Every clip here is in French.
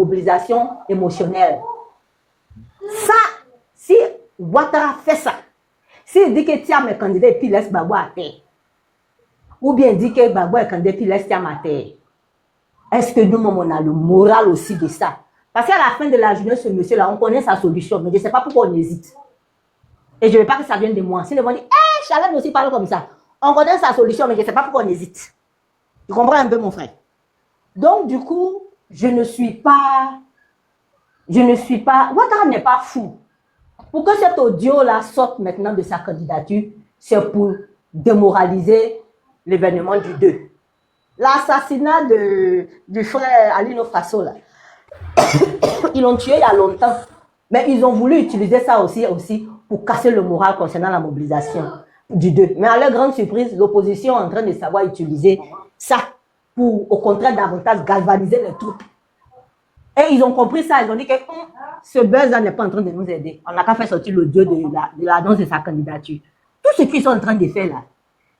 mobilisation émotionnelle. Ça, si Ouattara fait ça, s'il dit que Thiam est candidat et puis laisse Gbagbo à terre, ou bien dit que Gbagbo est candidat et puis laisse Thiam à terre, est-ce que nous-mêmes, on a le moral aussi de ça? Parce qu'à la fin de la journée, ce monsieur-là, on connaît sa solution, mais je ne sais pas pourquoi on hésite. Et je ne veux pas que ça vienne de moi. Sinon, ils vont dire, hé, Charlène aussi parle comme ça. On connaît sa solution, mais je ne sais pas pourquoi on hésite. Tu comprends un peu, mon frère? Donc, du coup, je ne suis pas... Ouattara n'est pas fou. Pour que cet audio-là sorte maintenant de sa candidature, c'est pour démoraliser l'événement du 2. L'assassinat du frère Alino Faso, là. Ils l'ont tué il y a longtemps. Mais ils ont voulu utiliser ça aussi pour casser le moral concernant la mobilisation du 2. Mais à leur grande surprise, l'opposition est en train de savoir utiliser ça pour, au contraire, davantage galvaniser les troupes. Et ils ont compris ça, ils ont dit que ce buzz-là n'est pas en train de nous aider. On n'a qu'à faire sortir l'audio de l'annonce de sa candidature. Tout ce qu'ils sont en train de faire là,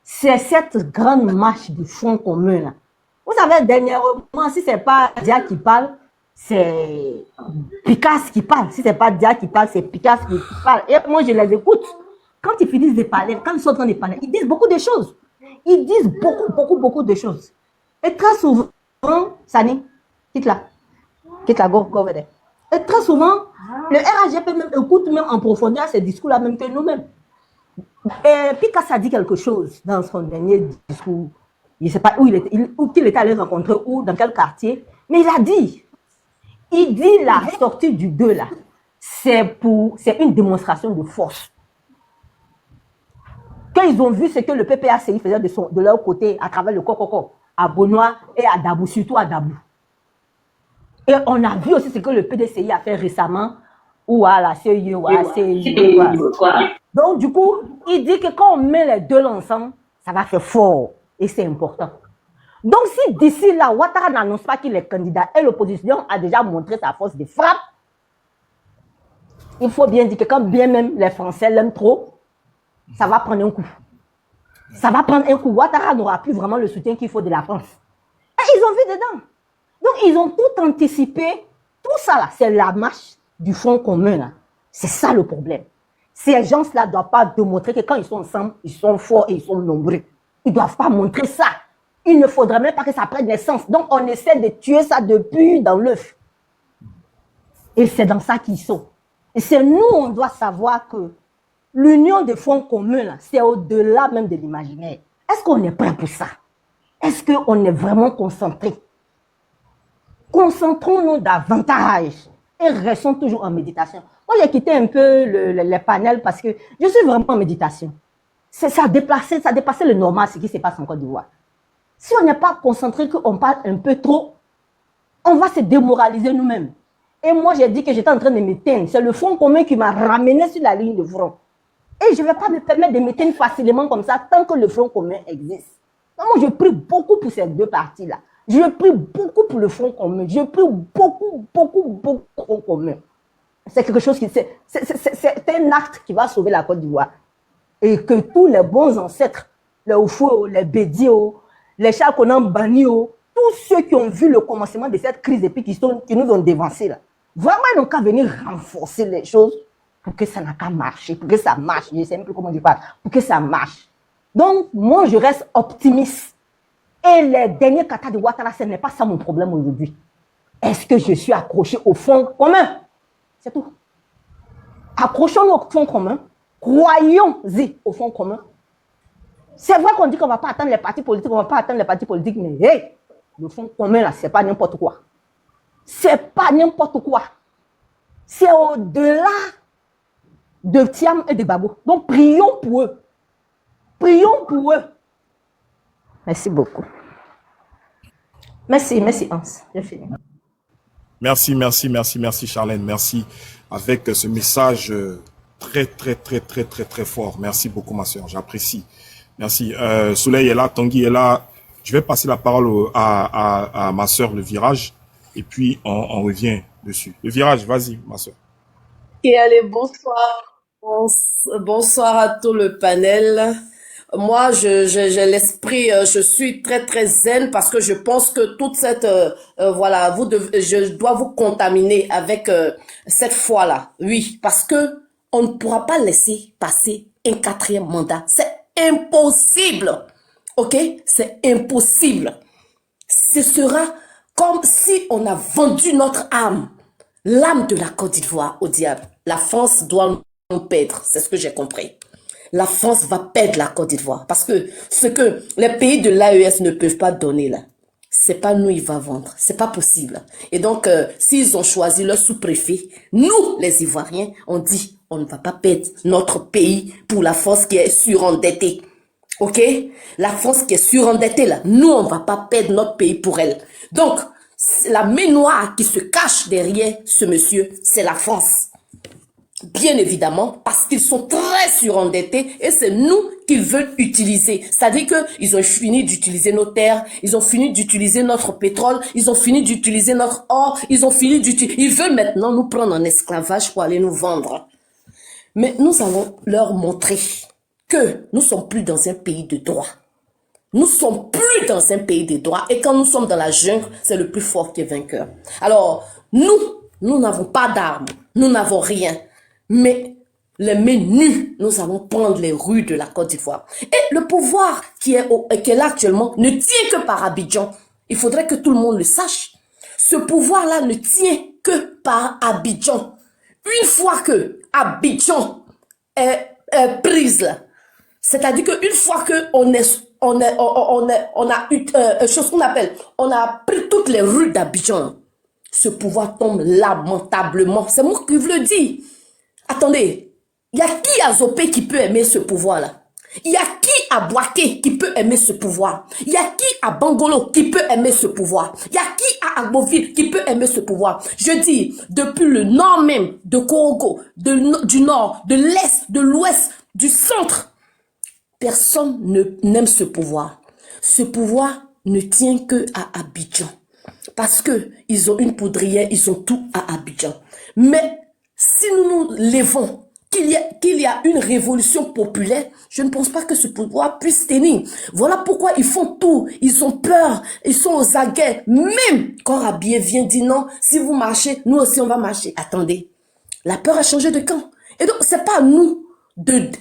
c'est cette grande marche du Front commun là. Vous savez, dernièrement, si ce n'est pas Dia qui parle, c'est Picasse qui parle. Si ce n'est pas Dia qui parle, c'est Picasse qui parle. Et moi, je les écoute. Quand ils finissent de parler, quand ils sont en train de parler, ils disent beaucoup de choses. Ils disent beaucoup de choses. Et très souvent, Sani, quitte la go over there. Et très souvent, le RAGP même écoute même en profondeur ces discours-là même que nous-mêmes. Et Picasse a dit quelque chose dans son dernier discours. Je ne sais pas où qu'il était allé rencontrer, ou dans quel quartier, mais il dit la sortie du 2 là, c'est une démonstration de force. Quand ils ont vu ce que le PPACI faisait de leur côté à travers le Kokoko, à Benoît et à Dabou, surtout à Dabou. Et on a vu aussi ce que le PDCI a fait récemment, ou à la CEI, ou à la CEI. Donc, du coup, il dit que quand on met les deux ensemble, ça va faire fort. Et c'est important. Donc, si d'ici là, Ouattara n'annonce pas qu'il est candidat et l'opposition a déjà montré sa force de frappe, il faut bien dire que quand bien même les Français l'aiment trop, ça va prendre un coup. Ça va prendre un coup. Ouattara n'aura plus vraiment le soutien qu'il faut de la France. Et ils ont vu dedans. Donc, ils ont tout anticipé. Tout ça, là, c'est la marche du Front commun, là. C'est ça le problème. Ces gens-là ne doivent pas démontrer que quand ils sont ensemble, ils sont forts et ils sont nombreux. Ils ne doivent pas montrer ça. Il ne faudrait même pas que ça prenne naissance. Donc, on essaie de tuer ça depuis dans l'œuf. Et c'est dans ça qu'ils sont. Et c'est nous, on doit savoir que l'union des fonds communs, c'est au-delà même de l'imaginaire. Est-ce qu'on est prêt pour ça? Est-ce qu'on est vraiment concentré? Concentrons-nous davantage et restons toujours en méditation. Moi, j'ai quitté un peu les panels parce que je suis vraiment en méditation. Ça a dépassé le normal, ce qui se passe en Côte d'Ivoire. Si on n'est pas concentré, qu'on parle un peu trop, on va se démoraliser nous-mêmes. Et moi, j'ai dit que j'étais en train de m'éteindre. C'est le Front commun qui m'a ramené sur la ligne de front. Et je ne vais pas me permettre de m'éteindre facilement comme ça tant que le Front commun existe. Donc, moi, je prie beaucoup pour ces deux partis-là. Je prie beaucoup pour le Front commun. Je prie beaucoup pour le Front commun. C'est quelque chose qui... C'est un acte qui va sauver la Côte d'Ivoire. Et que tous les bons ancêtres, les Oufou, les Bédio, les Chakonam Banio, tous ceux qui ont vu le commencement de cette crise et puis qui nous ont dévancés là, vraiment ils n'ont qu'à venir renforcer les choses pour que ça n'a qu'à marcher, pour que ça marche. Je ne sais même plus comment je parle, pour que ça marche. Donc, moi, je reste optimiste. Et les derniers katas de Ouattara, ce n'est pas ça mon problème aujourd'hui. Est-ce que je suis accroché au fond commun? C'est tout. Accrochons-nous au fond commun. Croyons-y au fond commun. C'est vrai qu'on dit qu'on ne va pas attendre les partis politiques, mais hey, le fond commun, là, ce n'est pas n'importe quoi. C'est pas n'importe quoi. C'est au-delà de Thiam et de Gbagbo. Donc, prions pour eux. Prions pour eux. Merci beaucoup. Merci Hans. J'ai fini. Merci Charlène. Merci avec ce message très fort. Merci beaucoup ma soeur, j'apprécie. Merci. Soleil est là, Tanguy est là. Je vais passer la parole à ma soeur, le virage, et puis on revient dessus. Le virage, vas-y, ma soeur. Ok, allez, bonsoir. Bonsoir à tout le panel. Moi, j'ai l'esprit, je suis très très zen parce que je pense que toute cette, voilà, je dois vous contaminer avec cette foi-là. Oui, parce que on ne pourra pas laisser passer un quatrième mandat. C'est impossible. Ok? C'est impossible. Ce sera comme si on a vendu notre âme, l'âme de la Côte d'Ivoire au diable. La France doit nous perdre, c'est ce que j'ai compris. La France va perdre la Côte d'Ivoire parce que ce que les pays de l'AES ne peuvent pas donner là, c'est pas nous il va vendre, c'est pas possible. Et donc s'ils ont choisi leur sous-préfet, nous les Ivoiriens, on dit on ne va pas perdre notre pays pour la France qui est surendettée. Ok? La France qui est surendettée là, nous on va pas perdre notre pays pour elle. Donc la main noire qui se cache derrière ce monsieur, c'est la France. Bien évidemment, parce qu'ils sont très surendettés et c'est nous qu'ils veulent utiliser. C'est-à-dire qu'ils ont fini d'utiliser nos terres, ils ont fini d'utiliser notre pétrole, ils ont fini d'utiliser notre or, ils ont fini d'utiliser... Ils veulent maintenant nous prendre en esclavage pour aller nous vendre. Mais nous allons leur montrer que nous ne sommes plus dans un pays de droit. Nous ne sommes plus dans un pays de droit et quand nous sommes dans la jungle, c'est le plus fort qui est vainqueur. Alors, nous n'avons pas d'armes, nous n'avons rien. Mais les mains nues, nous allons prendre les rues de la Côte d'Ivoire. Et le pouvoir qui est là actuellement ne tient que par Abidjan. Il faudrait que tout le monde le sache. Ce pouvoir-là ne tient que par Abidjan. Une fois que Abidjan est prise là, c'est-à-dire qu'une fois qu'on a eu chose qu'on appelle, on a pris toutes les rues d'Abidjan, ce pouvoir tombe lamentablement. C'est moi qui vous le dis. Attendez, il y a qui à Zopé qui peut aimer ce pouvoir-là? Il y a qui à Boaké qui peut aimer ce pouvoir? Il y a qui à Bangolo qui peut aimer ce pouvoir? Il y a qui à Agboville qui peut aimer ce pouvoir? Je dis, depuis le nord même de Korogo, du nord, de l'est, de l'ouest, du centre, personne n'aime ce pouvoir. Ce pouvoir ne tient que à Abidjan. Parce que ils ont une poudrière, ils ont tout à Abidjan. Mais si nous nous levons, qu'il y a une révolution populaire, je ne pense pas que ce pouvoir puisse tenir. Voilà pourquoi ils font tout. Ils ont peur, ils sont aux aguets. Même quand Rabier vient dire non, si vous marchez, nous aussi on va marcher. Attendez, la peur a changé de camp. Et donc, c'est pas à nous d'être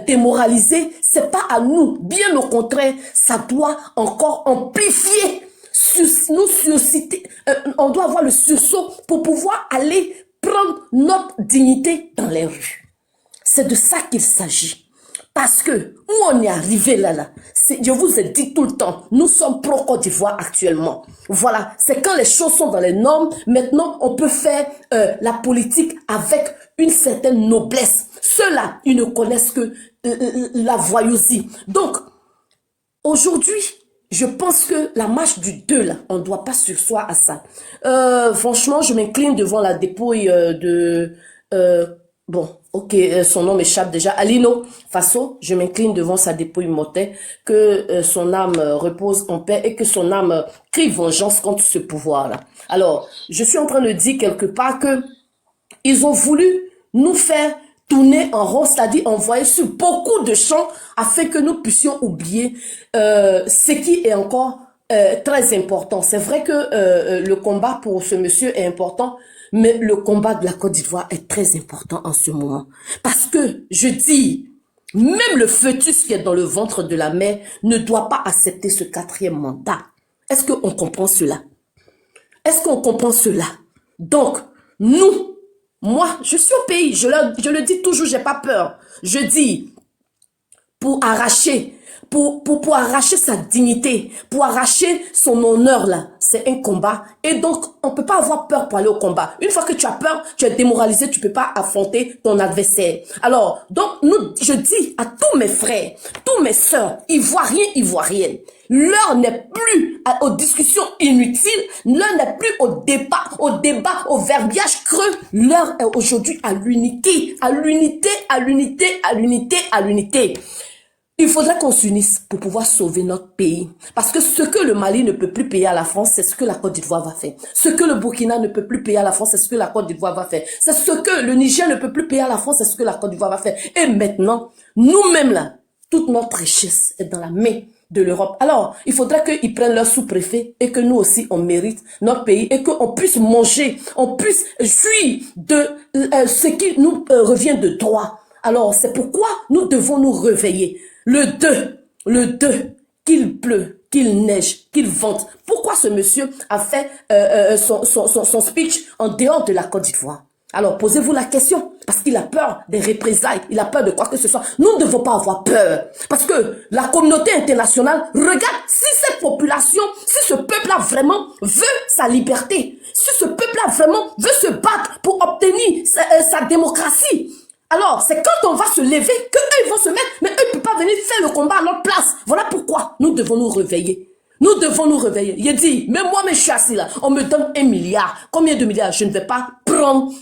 démoralisés. C'est pas à nous. Bien au contraire, ça doit encore amplifier. Nous susciter, on doit avoir le sursaut pour pouvoir aller prendre notre dignité dans les rues. C'est de ça qu'il s'agit. Parce que où on est arrivé là, je vous ai dit tout le temps, nous sommes pro-Côte d'Ivoire actuellement. Voilà, c'est quand les choses sont dans les normes, maintenant on peut faire la politique avec une certaine noblesse. Ceux-là, ils ne connaissent que la voyousie. Donc, aujourd'hui, je pense que la marche du 2, là, on ne doit pas sursoir à ça. Franchement, je m'incline devant la dépouille bon, ok, son nom m'échappe déjà. Alino Faso, je m'incline devant sa dépouille mortelle, que son âme repose en paix et que son âme crie vengeance contre ce pouvoir-là. Alors, je suis en train de dire quelque part que ils ont voulu nous faire tourner en rond, c'est-à-dire envoyer sur beaucoup de champs afin que nous puissions oublier ce qui est encore très important. C'est vrai que le combat pour ce monsieur est important, mais le combat de la Côte d'Ivoire est très important en ce moment. Parce que, je dis, même le fœtus qui est dans le ventre de la mère ne doit pas accepter ce 4e mandat. Est-ce qu'on comprend cela? Est-ce qu'on comprend cela? Donc, nous, moi, je suis au pays, je le dis toujours, j'ai pas peur. Je dis, pour arracher sa dignité, pour arracher son honneur là, c'est un combat. Et donc, on peut pas avoir peur pour aller au combat. Une fois que tu as peur, tu es démoralisé, tu peux pas affronter ton adversaire. Alors, donc, je dis à tous mes frères, tous mes sœurs, ivoiriens, ivoiriennes, l'heure n'est plus aux discussions inutiles, l'heure n'est plus au débat, au verbiage creux. L'heure est aujourd'hui à l'unité, à l'unité, à l'unité, à l'unité, à l'unité. Il faudrait qu'on s'unisse pour pouvoir sauver notre pays. Parce que ce que le Mali ne peut plus payer à la France, c'est ce que la Côte d'Ivoire va faire. Ce que le Burkina ne peut plus payer à la France, c'est ce que la Côte d'Ivoire va faire. C'est ce que le Niger ne peut plus payer à la France, c'est ce que la Côte d'Ivoire va faire. Et maintenant, nous-mêmes là, toute notre richesse est dans la main de l'Europe. Alors, il faudra qu'ils prennent leur sous-préfet et que nous aussi, on mérite notre pays et qu'on puisse manger, on puisse jouir de ce qui nous revient de droit. Alors, c'est pourquoi nous devons nous réveiller. Le 2, qu'il pleut, qu'il neige, qu'il vente. Pourquoi ce monsieur a fait son speech en dehors de la Côte d'Ivoire? Alors, posez-vous la question, parce qu'il a peur des représailles, il a peur de quoi que ce soit. Nous ne devons pas avoir peur, parce que la communauté internationale, regarde, si cette population, si ce peuple-là vraiment veut sa liberté, si ce peuple-là vraiment veut se battre pour obtenir sa démocratie, alors, c'est quand on va se lever que eux ils vont se mettre, mais eux ne peuvent pas venir faire le combat à notre place. Voilà pourquoi nous devons nous réveiller. Nous devons nous réveiller. Il dit, mais moi, je suis assis là, on me donne 1 milliard. Combien de milliards? Je ne vais pas prendre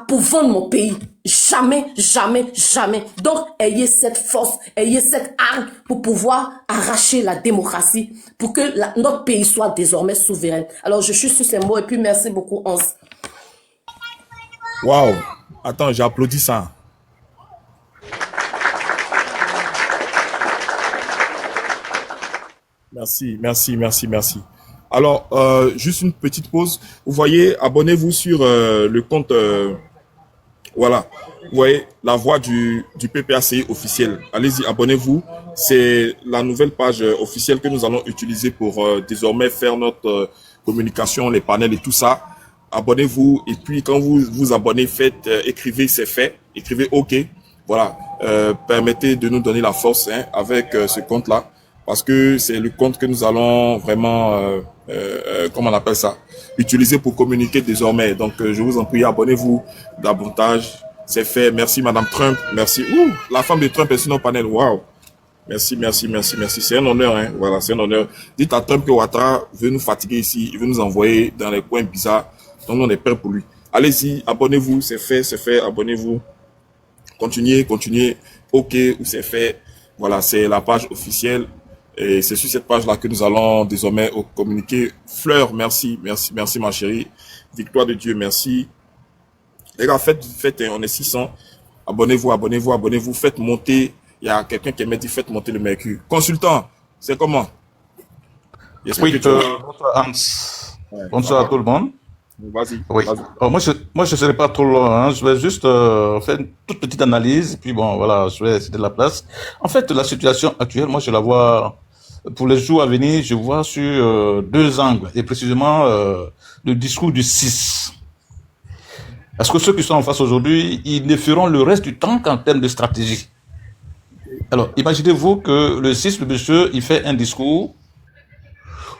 pour vendre mon pays. Jamais, jamais, jamais. Donc, ayez cette force, ayez cette arme pour pouvoir arracher la démocratie, pour que notre pays soit désormais souverain. Alors, je suis sur ces mots et puis merci beaucoup, Hans. Waouh. Attends, j'applaudis ça. Merci, merci, merci, merci. Alors, juste une petite pause. Vous voyez, abonnez-vous sur le compte, voilà. Vous voyez, la voix du PPACI officiel. Allez-y, abonnez-vous. C'est la nouvelle page officielle que nous allons utiliser pour désormais faire notre communication, les panels et tout ça. Abonnez-vous et puis quand vous vous abonnez, faites, écrivez c'est fait, écrivez OK. Voilà, permettez de nous donner la force avec ce compte-là. Parce que c'est le compte que nous allons vraiment, comment on appelle ça, utiliser pour communiquer désormais. Donc, je vous en prie, abonnez-vous davantage. C'est fait. Merci, Madame Trump. Merci. Ouh, la femme de Trump est sur nos panels. Waouh. Merci, merci, merci, merci. C'est un honneur, hein. Voilà, c'est un honneur. Dites à Trump que Ouattara veut nous fatiguer ici. Il veut nous envoyer dans les coins bizarres. Donc, on est prêt pour lui. Allez-y, abonnez-vous. C'est fait, c'est fait. Abonnez-vous. Continuez, continuez. OK, ou c'est fait. Voilà, c'est la page officielle. Et c'est sur cette page-là que nous allons désormais communiquer. Fleur, merci, merci, merci ma chérie. Victoire de Dieu, merci. Les gars, faites, on est 600. Abonnez-vous, abonnez-vous, abonnez-vous. Faites monter. Il y a quelqu'un qui m'a dit faites monter le mercure. Consultant, c'est comment? Oui, bonsoir Hans. Ouais, bonsoir à tout le monde. Vas-y. Oui. Vas moi, je serai pas trop long. Hein. Je vais juste faire une toute petite analyse. Et puis bon, voilà, je vais céder la place. En fait, la situation actuelle, moi, je la vois pour les jours à venir. Je vois sur 2 angles et précisément le discours du 6. Parce que ceux qui sont en face aujourd'hui, ils ne feront le reste du temps qu'en termes de stratégie. Alors, imaginez-vous que le 6, le monsieur, il fait un discours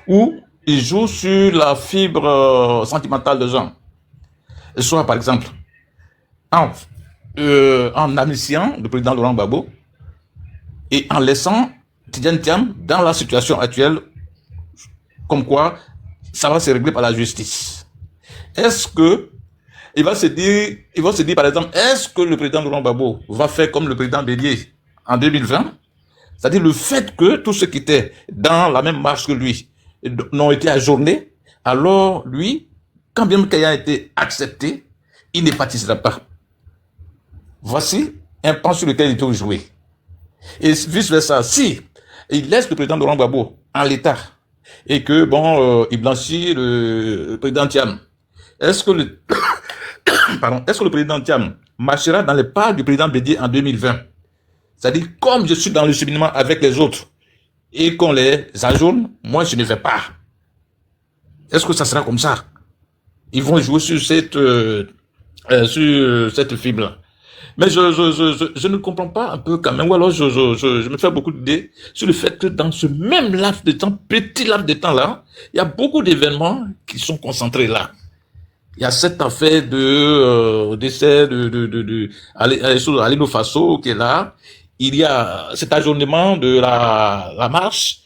où il joue sur la fibre sentimentale des gens. Soit, par exemple, en amnistiant le président Laurent Gbagbo et en laissant Tidjane Thiam dans la situation actuelle, comme quoi ça va se régler par la justice. Est-ce que ils vont se dire, par exemple, est-ce que le président Laurent Gbagbo va faire comme le président Bédié en 2020? C'est-à-dire le fait que tous ceux qui étaient dans la même marche que lui n'ont été ajournés, alors lui, quand bien qu'il a été accepté, il ne participera pas. Voici un pan sur lequel il peut jouer. Et vice-versa, si il laisse le président Laurent Gbagbo en l'état et que, bon, il blanchit le président Thiam, est-ce que le président Thiam marchera dans les pas du président Bédié en 2020? C'est-à-dire, comme je suis dans le cheminement avec les autres et qu'on les ajourne, moi je ne vais pas. Est-ce que ça sera comme ça? Ils vont jouer sur cette fibre. Mais je ne comprends pas un peu quand même, ou alors je me fais beaucoup d'idées sur le fait que dans ce même laps de temps, petit laps de temps là, il y a beaucoup d'événements qui sont concentrés là. Il y a cette affaire de décès de Alino Faso qui est là. Il y a cet ajournement de la marche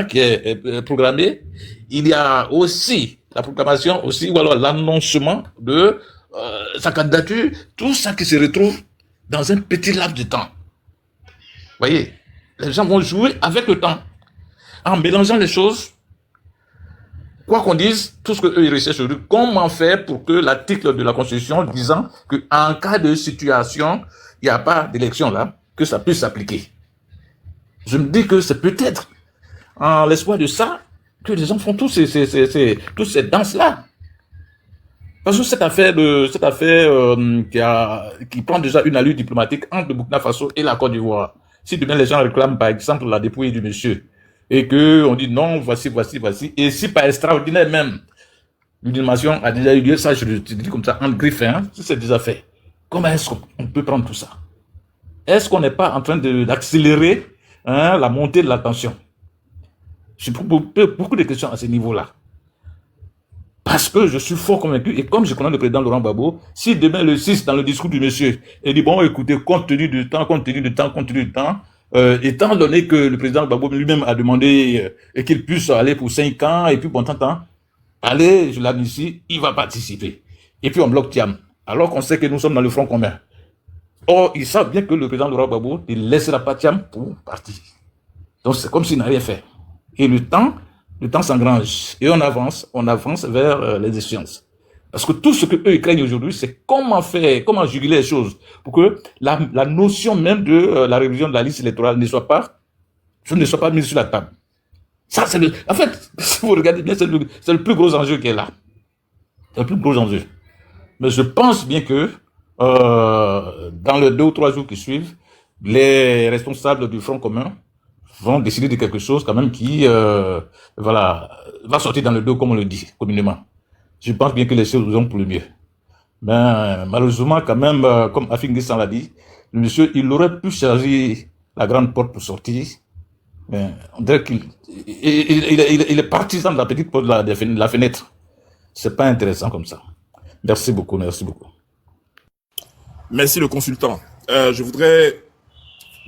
qui est programmée. Il y a aussi la proclamation aussi, ou alors l'annoncement de sa candidature. Tout ça qui se retrouve dans un petit laps de temps. Voyez. Les gens vont jouer avec le temps. En mélangeant les choses, quoi qu'on dise, tout ce qu'eux ils recherchent aujourd'hui, comment faire pour que l'article de la Constitution disant qu'en cas de situation, il n'y a pas d'élection là, que ça puisse s'appliquer. Je me dis que c'est peut-être en l'espoir de ça que les gens font toutes ces danses-là. Parce que cette affaire qui prend déjà une allure diplomatique entre le Burkina Faso et la Côte d'Ivoire. Si demain les gens réclament par exemple la dépouille du monsieur, et que on dit non, voici, et si par extraordinaire même, l'union a déjà eu lieu, ça je le dis comme ça, en griffe, hein, c'est déjà fait. Comment est-ce qu'on peut prendre tout ça? Est-ce qu'on n'est pas en train d'accélérer la montée de la tension? J'ai beaucoup de questions à ce niveau-là. Parce que je suis fort convaincu, et comme je connais le président Laurent Gbagbo, si demain le 6, dans le discours du monsieur, il dit, bon, écoutez, compte tenu du temps, étant donné que le président Gbagbo lui-même a demandé qu'il puisse aller pour 5 ans, et puis bon temps, allez, je l'admets, il va participer. Et puis on bloque Thiam, alors qu'on sait que nous sommes dans le front commun. Or, ils savent bien que le président Laurent Gbagbo ne laissera pas Thiam pour partir. Donc c'est comme s'il n'a rien fait. Et le temps s'engrange. Et on avance vers les échéances. Parce que tout ce que eux craignent aujourd'hui, c'est comment juguler les choses pour que la notion même de la révision de la liste électorale ne soit pas mise sur la table. Ça, en fait, si vous regardez bien, c'est le plus gros enjeu qui est là. C'est le plus gros enjeu. Mais je pense bien que, dans les 2 ou 3 jours qui suivent, les responsables du Front commun vont décider de quelque chose quand même qui, va sortir dans le dos, comme on le dit, communément. Je pense bien que les choses vont pour le mieux. Mais malheureusement, quand même, comme Afin Guissan l'a dit, le monsieur, il aurait pu charger la grande porte pour sortir. Mais on dirait qu'il est partisan de la petite porte de la fenêtre. C'est pas intéressant comme ça. Merci beaucoup. Merci le consultant. Je voudrais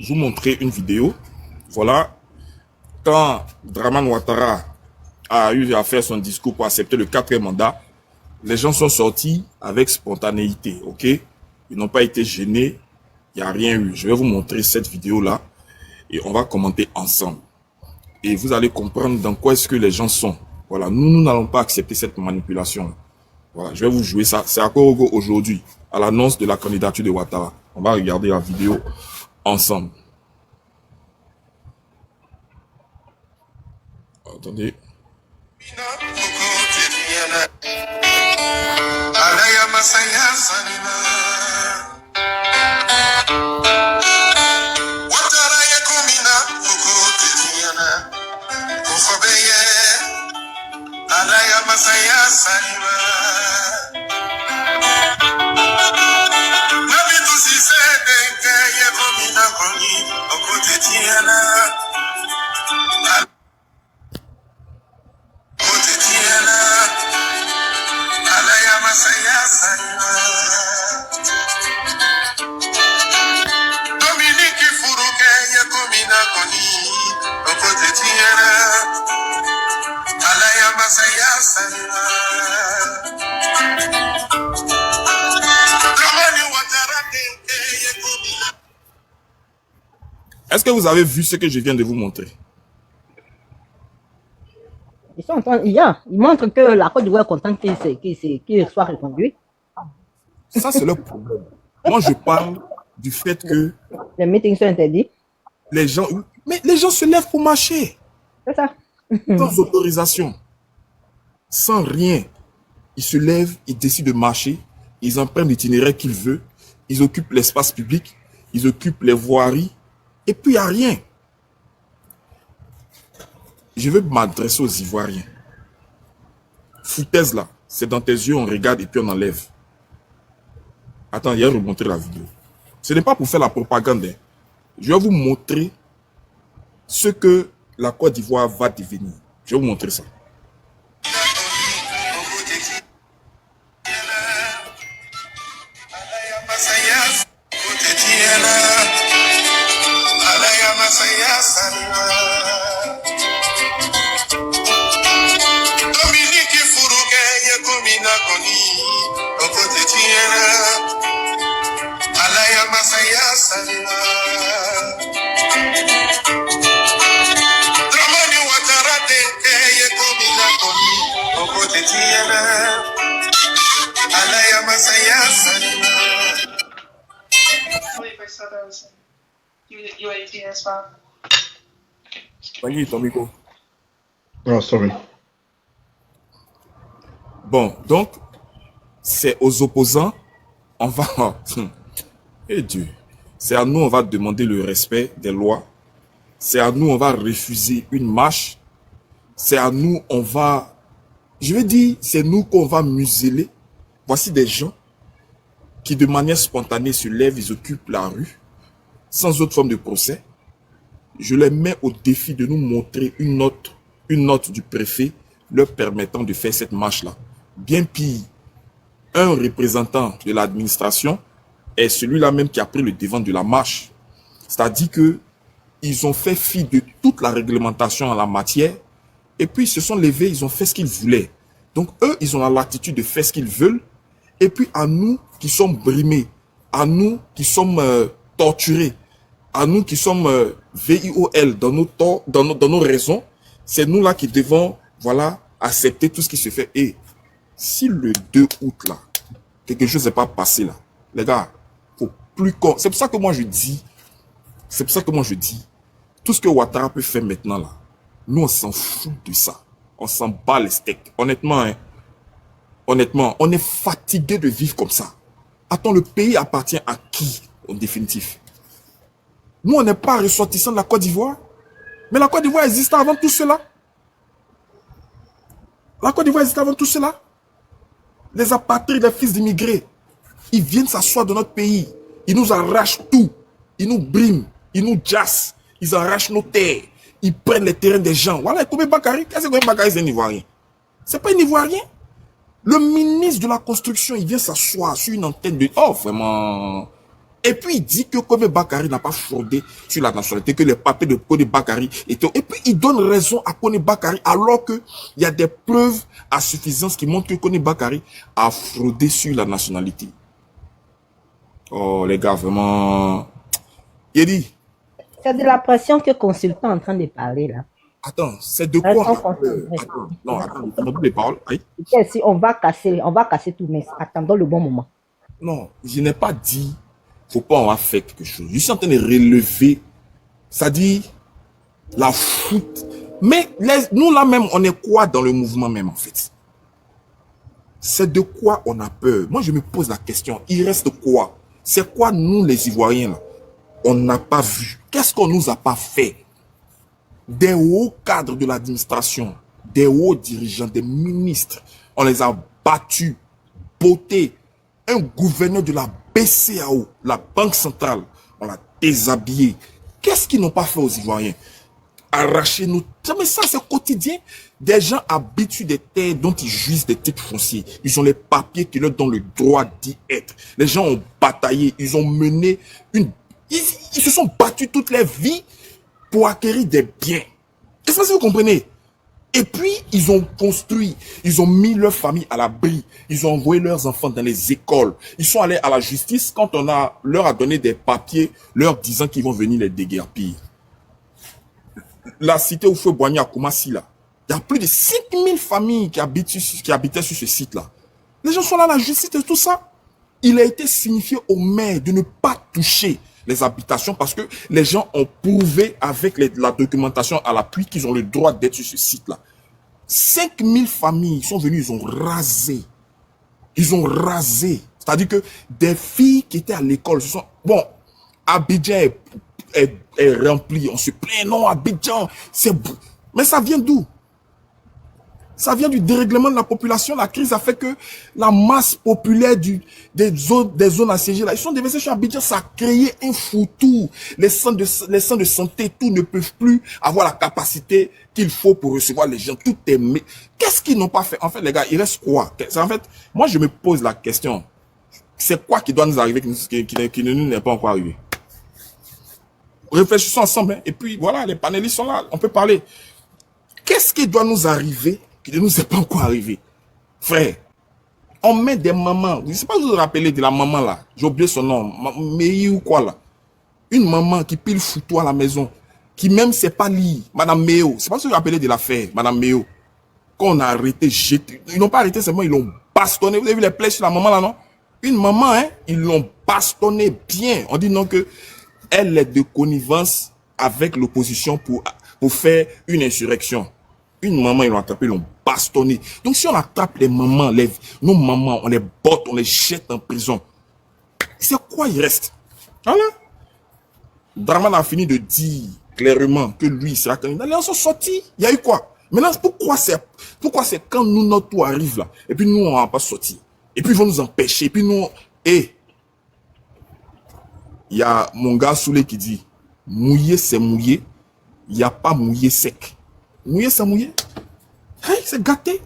vous montrer une vidéo. Voilà, quand Dramane Ouattara a eu à faire son discours pour accepter le 4e mandat, les gens sont sortis avec spontanéité, ok? Ils n'ont pas été gênés, il n'y a rien eu. Je vais vous montrer cette vidéo-là et on va commenter ensemble. Et vous allez comprendre dans quoi est-ce que les gens sont. Voilà, nous n'allons pas accepter cette manipulation. Voilà, je vais vous jouer ça. C'est à Korogo aujourd'hui, à l'annonce de la candidature de Ouattara. On va regarder la vidéo ensemble. Attendez. Est-ce que vous avez vu ce que je viens de vous montrer? Ils montrent que la Côte d'Ivoire est contente qu'il soit reconduit. Ça, c'est leur problème. Moi, je parle du fait que... Les meetings sont interdits. Les gens se lèvent pour marcher. C'est ça. Sans autorisation. Sans rien. Ils se lèvent, ils décident de marcher. Ils empruntent l'itinéraire qu'ils veulent. Ils occupent l'espace public. Ils occupent les voiries. Et puis, il n'y a rien. Je veux m'adresser aux Ivoiriens. Foutaise là, c'est dans tes yeux, on regarde et puis on enlève. Attends, il y a remonter la vidéo. Ce n'est pas pour faire la propagande. Hein. Je vais vous montrer ce que la Côte d'Ivoire va devenir. Je vais vous montrer ça. Tanguy, ton micro. Oh, sorry. Bon, donc, c'est aux opposants, on va... Et Dieu, c'est à nous, on va demander le respect des lois. C'est à nous, on va refuser une marche. C'est à nous, on va... Je veux dire, c'est nous qu'on va museler. Voici des gens qui, de manière spontanée, se lèvent, ils occupent la rue, sans autre forme de procès. Je les mets au défi de nous montrer une note du préfet leur permettant de faire cette marche-là. Bien pire, un représentant de l'administration est celui-là même qui a pris le devant de la marche. C'est-à-dire que ils ont fait fi de toute la réglementation en la matière et puis ils se sont levés, ils ont fait ce qu'ils voulaient. Donc eux, ils ont la latitude de faire ce qu'ils veulent et puis à nous qui sommes brimés, à nous qui sommes torturés, à nous qui sommes VIOL dans nos raisons, c'est nous là qui devons, voilà, accepter tout ce qui se fait. Et si le 2 août là, quelque chose n'est pas passé là, les gars, faut plus qu'on... C'est pour ça que moi je dis, tout ce que Ouattara peut faire maintenant là, nous on s'en fout de ça. On s'en bat les steaks. Honnêtement, hein, honnêtement, on est fatigué de vivre comme ça. Attends, le pays appartient à qui en définitif? Nous, on n'est pas ressortissants de la Côte d'Ivoire. Mais la Côte d'Ivoire existait avant tout cela. La Côte d'Ivoire existait avant tout cela. Les apatrides, les fils d'immigrés, ils viennent s'asseoir dans notre pays. Ils nous arrachent tout. Ils nous briment. Ils nous jassent. Ils arrachent nos terres. Ils prennent les terrains des gens. Voilà, Kobe Bakari. Qu'est-ce que Kobe Bakari, c'est un Ivoirien? C'est pas un Ivoirien. Le ministre de la Construction, il vient s'asseoir sur une antenne de... Oh, vraiment... Et puis, il dit que Kobe Bakari n'a pas fraudé sur la nationalité, que les papiers de Kobe Bakari étaient... Et puis, il donne raison à Kobe Bakari, alors qu'il y a des preuves à suffisance qui montrent que Kobe Bakari a fraudé sur la nationalité. Oh, les gars, vraiment... Il dit... C'est de la pression que le consultant est en train de parler, là. Attends, c'est de quoi? Attends, les paroles. Si on va casser tout, mais attendons le bon moment. Non, je n'ai pas dit... Faut pas en faire quelque chose. Je suis en train de relever, c'est-à-dire la foute. Mais nous là même, on est quoi dans le mouvement même en fait? C'est de quoi on a peur? Moi je me pose la question, il reste quoi? C'est quoi nous les Ivoiriens là? On n'a pas vu. Qu'est-ce qu'on nous a pas fait? Des hauts cadres de l'administration, des hauts dirigeants, des ministres, on les a battus, bottés. Un gouverneur de la BCAO, la Banque centrale, on l'a déshabillé. Qu'est-ce qu'ils n'ont pas fait aux Ivoiriens? Arracher nos... Mais ça, c'est quotidien. Des gens habitués des terres dont ils jouissent des titres fonciers. Ils ont les papiers qui leur donnent le droit d'y être. Les gens ont bataillé, ils ont mené une... Ils se sont battus toute leur vie pour acquérir des biens. Est-ce que vous comprenez? Et puis, ils ont construit, ils ont mis leur famille à l'abri, ils ont envoyé leurs enfants dans les écoles. Ils sont allés à la justice quand leur a donné des papiers, leur disant qu'ils vont venir les déguerpir. La cité où feu Boigny à Koumassi, là, il y a plus de 5000 familles qui habitaient sur ce site-là. Les gens sont là à la justice et tout ça. Il a été signifié au maire de ne pas toucher les habitations parce que les gens ont prouvé avec la documentation à l'appui qu'ils ont le droit d'être sur ce site-là. 5000 familles sont venues, ils ont rasé. Ils ont rasé. C'est-à-dire que des filles qui étaient à l'école, bon, Abidjan est rempli. On se plaint, non, Abidjan, c'est... Mais ça vient d'où? Ça vient du dérèglement de la population. La crise a fait que la masse populaire des zones assiégées, là, ils sont déversés sur Abidjan. Ça a créé un foutu. Les centres de santé, tout ne peuvent plus avoir la capacité qu'il faut pour recevoir les gens. Tout est... Qu'est-ce qu'ils n'ont pas fait? En fait, les gars, il reste quoi? En fait, moi, je me pose la question. C'est quoi qui doit nous arriver qui ne nous est pas encore arrivé? Réfléchissons ensemble. Hein. Et puis, voilà, les panélistes sont là. On peut parler. Qu'est-ce qui doit nous arriver qui ne nous est pas encore arrivé? Frère, on met des mamans. Je ne sais pas si vous vous rappelez de la maman là. J'ai oublié son nom. Mais ou quoi là? Une maman qui pile foutu à la maison. Qui même sait pas lire. Madame Méo. Je ne sais pas si vous vous rappelez de l'affaire. Madame Méo. Quand on a arrêté, ils n'ont pas arrêté seulement, ils l'ont bastonné. Vous avez vu les plaies sur la maman là, non? Une maman, hein, ils l'ont bastonné bien. On dit non que elle est de connivence avec l'opposition pour faire une insurrection. Une maman, ils l'ont attrapé, ils l'ont bastonné. Donc si on attrape les mamans, nos mamans, on les botte, on les jette en prison, c'est quoi il reste? Voilà. Draman a fini de dire clairement que lui, il sera candidat. Les gens sont sortis. Il y a eu quoi? Maintenant, pourquoi c'est quand nous, notre tour arrive là, et puis nous, on va pas sortir. Et puis ils vont nous empêcher. Et puis nous, il y a mon gars Soulé qui dit, mouiller c'est mouiller, il n'y a pas mouiller sec. Mouiller c'est mouiller. Hey, c'est gâté.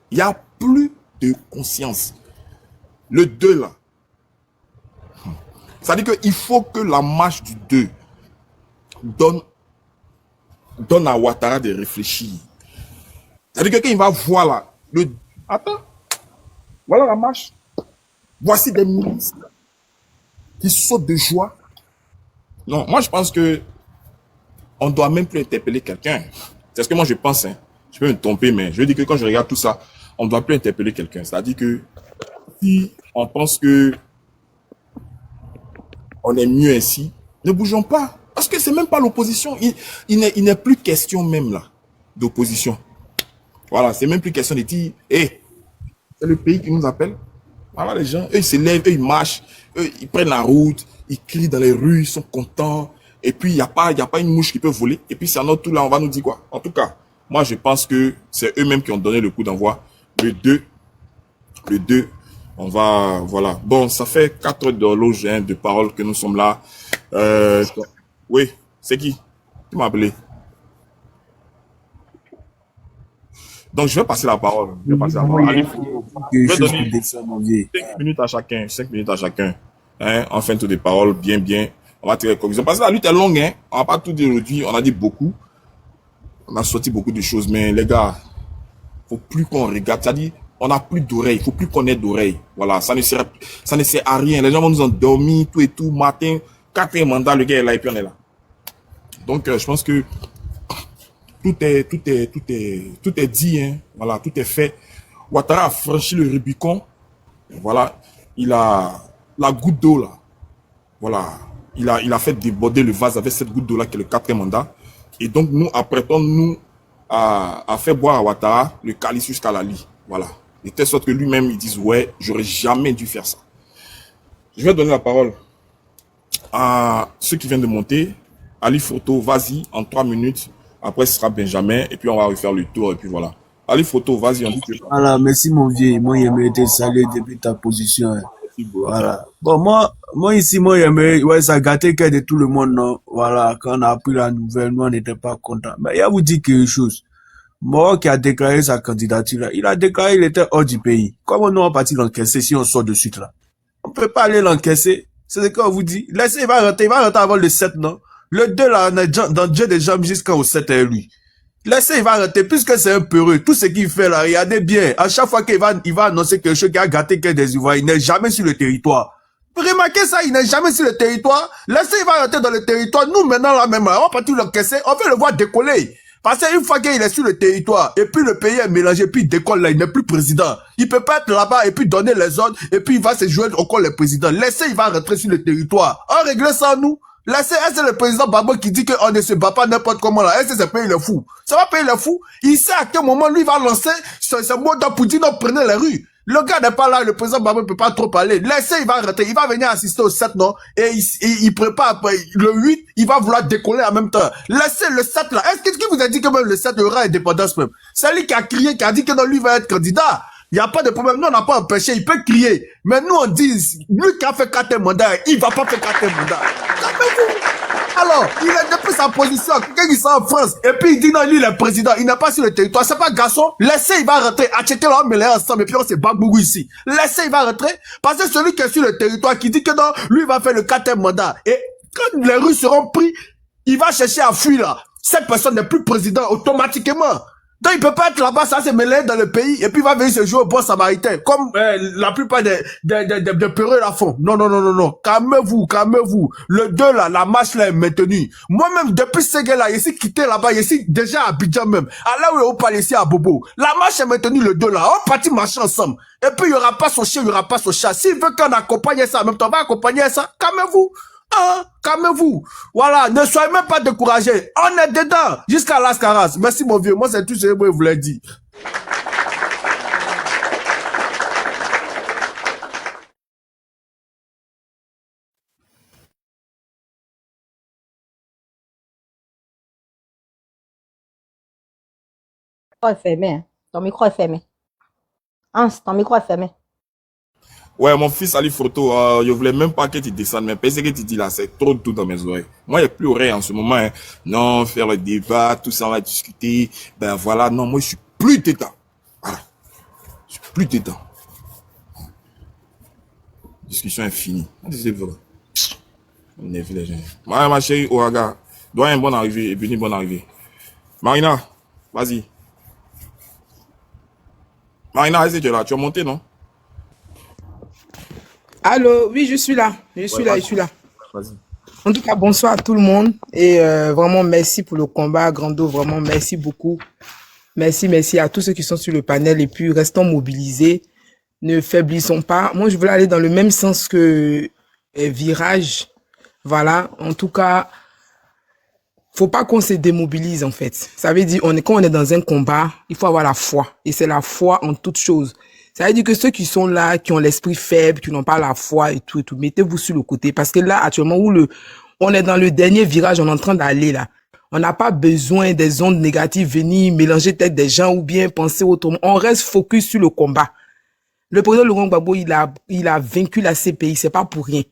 Il n'y a plus de conscience. Le 2 là. Ça veut dire qu'il faut que la marche du 2 donne à Ouattara de réfléchir. Ça veut dire que quand il va voir là, attends, voilà la marche. Voici des ministres qui sautent de joie. Non, moi je pense que on doit même plus interpeller quelqu'un. C'est ce que moi je pense. Hein. Je peux me tromper, mais je veux dire que quand je regarde tout ça, on ne doit plus interpeller quelqu'un. C'est-à-dire que si on pense que on est mieux ainsi, ne bougeons pas. Parce que c'est même pas l'opposition. Il n'est plus question même là d'opposition. Voilà, c'est même plus question de dire, c'est le pays qui nous appelle. Voilà, les gens, eux, ils se lèvent, eux, ils marchent, eux, ils prennent la route, ils crient dans les rues, ils sont contents. Et puis, il n'y a pas une mouche qui peut voler. Et puis, c'est à notre tour là, on va nous dire quoi? En tout cas, moi, je pense que c'est eux-mêmes qui ont donné le coup d'envoi. Le 2, on va, voilà. Bon, ça fait 4 heures d'horloge, hein, de paroles que nous sommes là. Oui, c'est qui m'a appelé? Donc, je vais passer la parole. Allez, je vais donner 5 minutes à chacun. 5 minutes à chacun. Hein, enfin, toutes les paroles, bien. On va tirer les conclusions. Parce que la lutte est longue, hein. On va pas tout dire aujourd'hui. On a dit beaucoup. On a sorti beaucoup de choses. Mais les gars, faut plus qu'on regarde. C'est-à-dire, on n'a plus d'oreilles. Faut plus qu'on ait d'oreilles. Voilà, ça ne sert à rien. Les gens vont nous endormir, tout et tout. Matin, 4e mandat, le gars est là et puis on est là. Donc, je pense que tout est dit, hein. Voilà, tout est fait. Ouattara a franchi le Rubicon. Voilà, il a la goutte d'eau là. Voilà, il a fait déborder le vase avec cette goutte d'eau là qui est le 4e mandat. Et donc nous apprêtons-nous à faire boire à Ouattara le calice jusqu'à la lie. Voilà, de telle sorte que lui-même il dise ouais, j'aurais jamais dû faire ça. Je vais donner la parole à ceux qui viennent de monter. Ali Photo, vas-y, en 3 minutes. Après, ce sera Benjamin. Et puis, on va refaire le tour. Et puis, voilà. Ali Photo, vas-y, on dit que... Voilà, merci, mon vieux. Moi, j'aimerais te saluer depuis ta position. Hein. Voilà. Bon, moi, ici, ouais, ça a gâté le cœur de tout le monde, non? Voilà. Quand on a appris la nouvelle, nous, on n'était pas contents. Mais il y a vous dit quelque chose. Moi, qui a déclaré sa candidature, là, il a déclaré qu'il était hors du pays. Comment nous, on va partir l'encaisser si on sort de suite, là? On peut pas aller l'encaisser. C'est ce qu'on vous dit. Laissez, il va rentrer avant le 7, non? Le 2, là, on est dans Dieu des jambes jusqu'au 7, et lui. Laissez, il va arrêter, puisque c'est un peureux. Tout ce qu'il fait là, regardez bien. À chaque fois qu'il va annoncer quelque chose qui a gâté que des Ivoiriens, il n'est jamais sur le territoire. Remarquez ça, il n'est jamais sur le territoire. Laissez, il va arrêter dans le territoire. Nous, maintenant, là, même, on va partir l'encaisser. On veut le voir décoller. Parce qu'une fois qu'il est sur le territoire, et puis le pays est mélangé, puis il décolle là, il n'est plus président. Il peut pas être là-bas, et puis donner les ordres, et puis il va se jouer encore le président. Laissez, il va rentrer sur le territoire. On règle ça, nous. Laissez, est-ce le président Babo qui dit qu'on ne se bat pas n'importe comment là? Est-ce que c'est payer le fou? Ça va payer le fou? Il sait à quel moment lui va lancer ce mot d'ordre pour dire non, prenez les rues. Le gars n'est pas là, le président Babo ne peut pas trop parler. Laissez, il va rentrer, il va venir assister au 7, non? Et il prépare, le 8, il va vouloir décoller en même temps. Laissez le 7 là. Est-ce que vous a dit que même le 7 il y aura indépendance même? C'est lui qui a crié, qui a dit que non, lui va être candidat. Il n'y a pas de problème. Nous, on n'a pas empêché. Il peut crier. Mais nous, on dit, lui qui a fait 4 mandats, il va pas faire 4 mandats. Alors, il est depuis sa position, quelqu'un qui sort en France, et puis il dit non, lui, il est président, il n'est pas sur le territoire, c'est pas garçon, laissez, il va rentrer, acheter là, on met les ensemble, et puis on se bat beaucoup ici. Laissez, il va rentrer, parce que celui qui est sur le territoire, qui dit que non, lui, il va faire le 4e mandat, et quand les Russes seront pris, il va chercher à fuir là. Cette personne n'est plus président automatiquement. Donc il peut pas être là-bas, ça se mêler dans le pays, et puis il va venir se jouer au bon samaritain, comme la plupart des peureux la font. Non. Calmez-vous. Le 2 là, la marche là est maintenue. Moi-même, depuis ce gars-là, il s'est quitté là-bas, il s'est déjà à Abidjan même. À là où on parle ici à Bobo. La marche est maintenue le 2 là. On partit marcher ensemble. Et puis il y aura pas son chien, il y aura pas son chat. S'il veut qu'on accompagne ça en même temps, on va accompagner ça. Calmez-vous. Hein? Calmez-vous. Voilà, ne soyez même pas découragés. On est dedans jusqu'à l'Ascaras. Merci mon vieux. Moi, c'est tout ce que je voulais dire. Ton micro est fermé. Hein. Ton micro est fermé. Hans, ton micro est fermé. Ouais, mon fils Ali Photo, je voulais même pas que tu descendes, mais parce que tu dis là, c'est trop tout dans mes oreilles. Moi, il n'y a plus rien en ce moment. Hein. Non, faire le débat, tout ça, on va discuter. Ben voilà, non, moi, je suis plus dedans. Voilà. Je suis plus dedans. Discussion est finie. On est les gens. Ma chérie, Ouaga, doit une bonne arrivée et puis une bonne arrivée. Marina, vas-y. Marina, est-ce que tu es là? Tu as monté, non? Allô, oui, je suis là. Je suis Ouais, là, vas-y. je suis là. Vas-y. En tout cas, bonsoir à tout le monde. Et vraiment, merci pour le combat, Grando. Vraiment, merci beaucoup. Merci à tous ceux qui sont sur le panel. Et puis, restons mobilisés. Ne faiblissons pas. Moi, je voulais aller dans le même sens que Virage. Voilà. En tout cas, faut pas qu'on se démobilise, en fait. Ça veut dire, quand on est dans un combat, il faut avoir la foi. Et c'est la foi en toute chose. Ça veut dire que ceux qui sont là, qui ont l'esprit faible, qui n'ont pas la foi et tout, mettez-vous sur le côté. Parce que là, actuellement, on est dans le dernier virage, on est en train d'aller là. On n'a pas besoin des ondes négatives venir mélanger tête des gens ou bien penser autrement. On reste focus sur le combat. Le président Laurent Gbagbo, il a vaincu la CPI, c'est pas pour rien.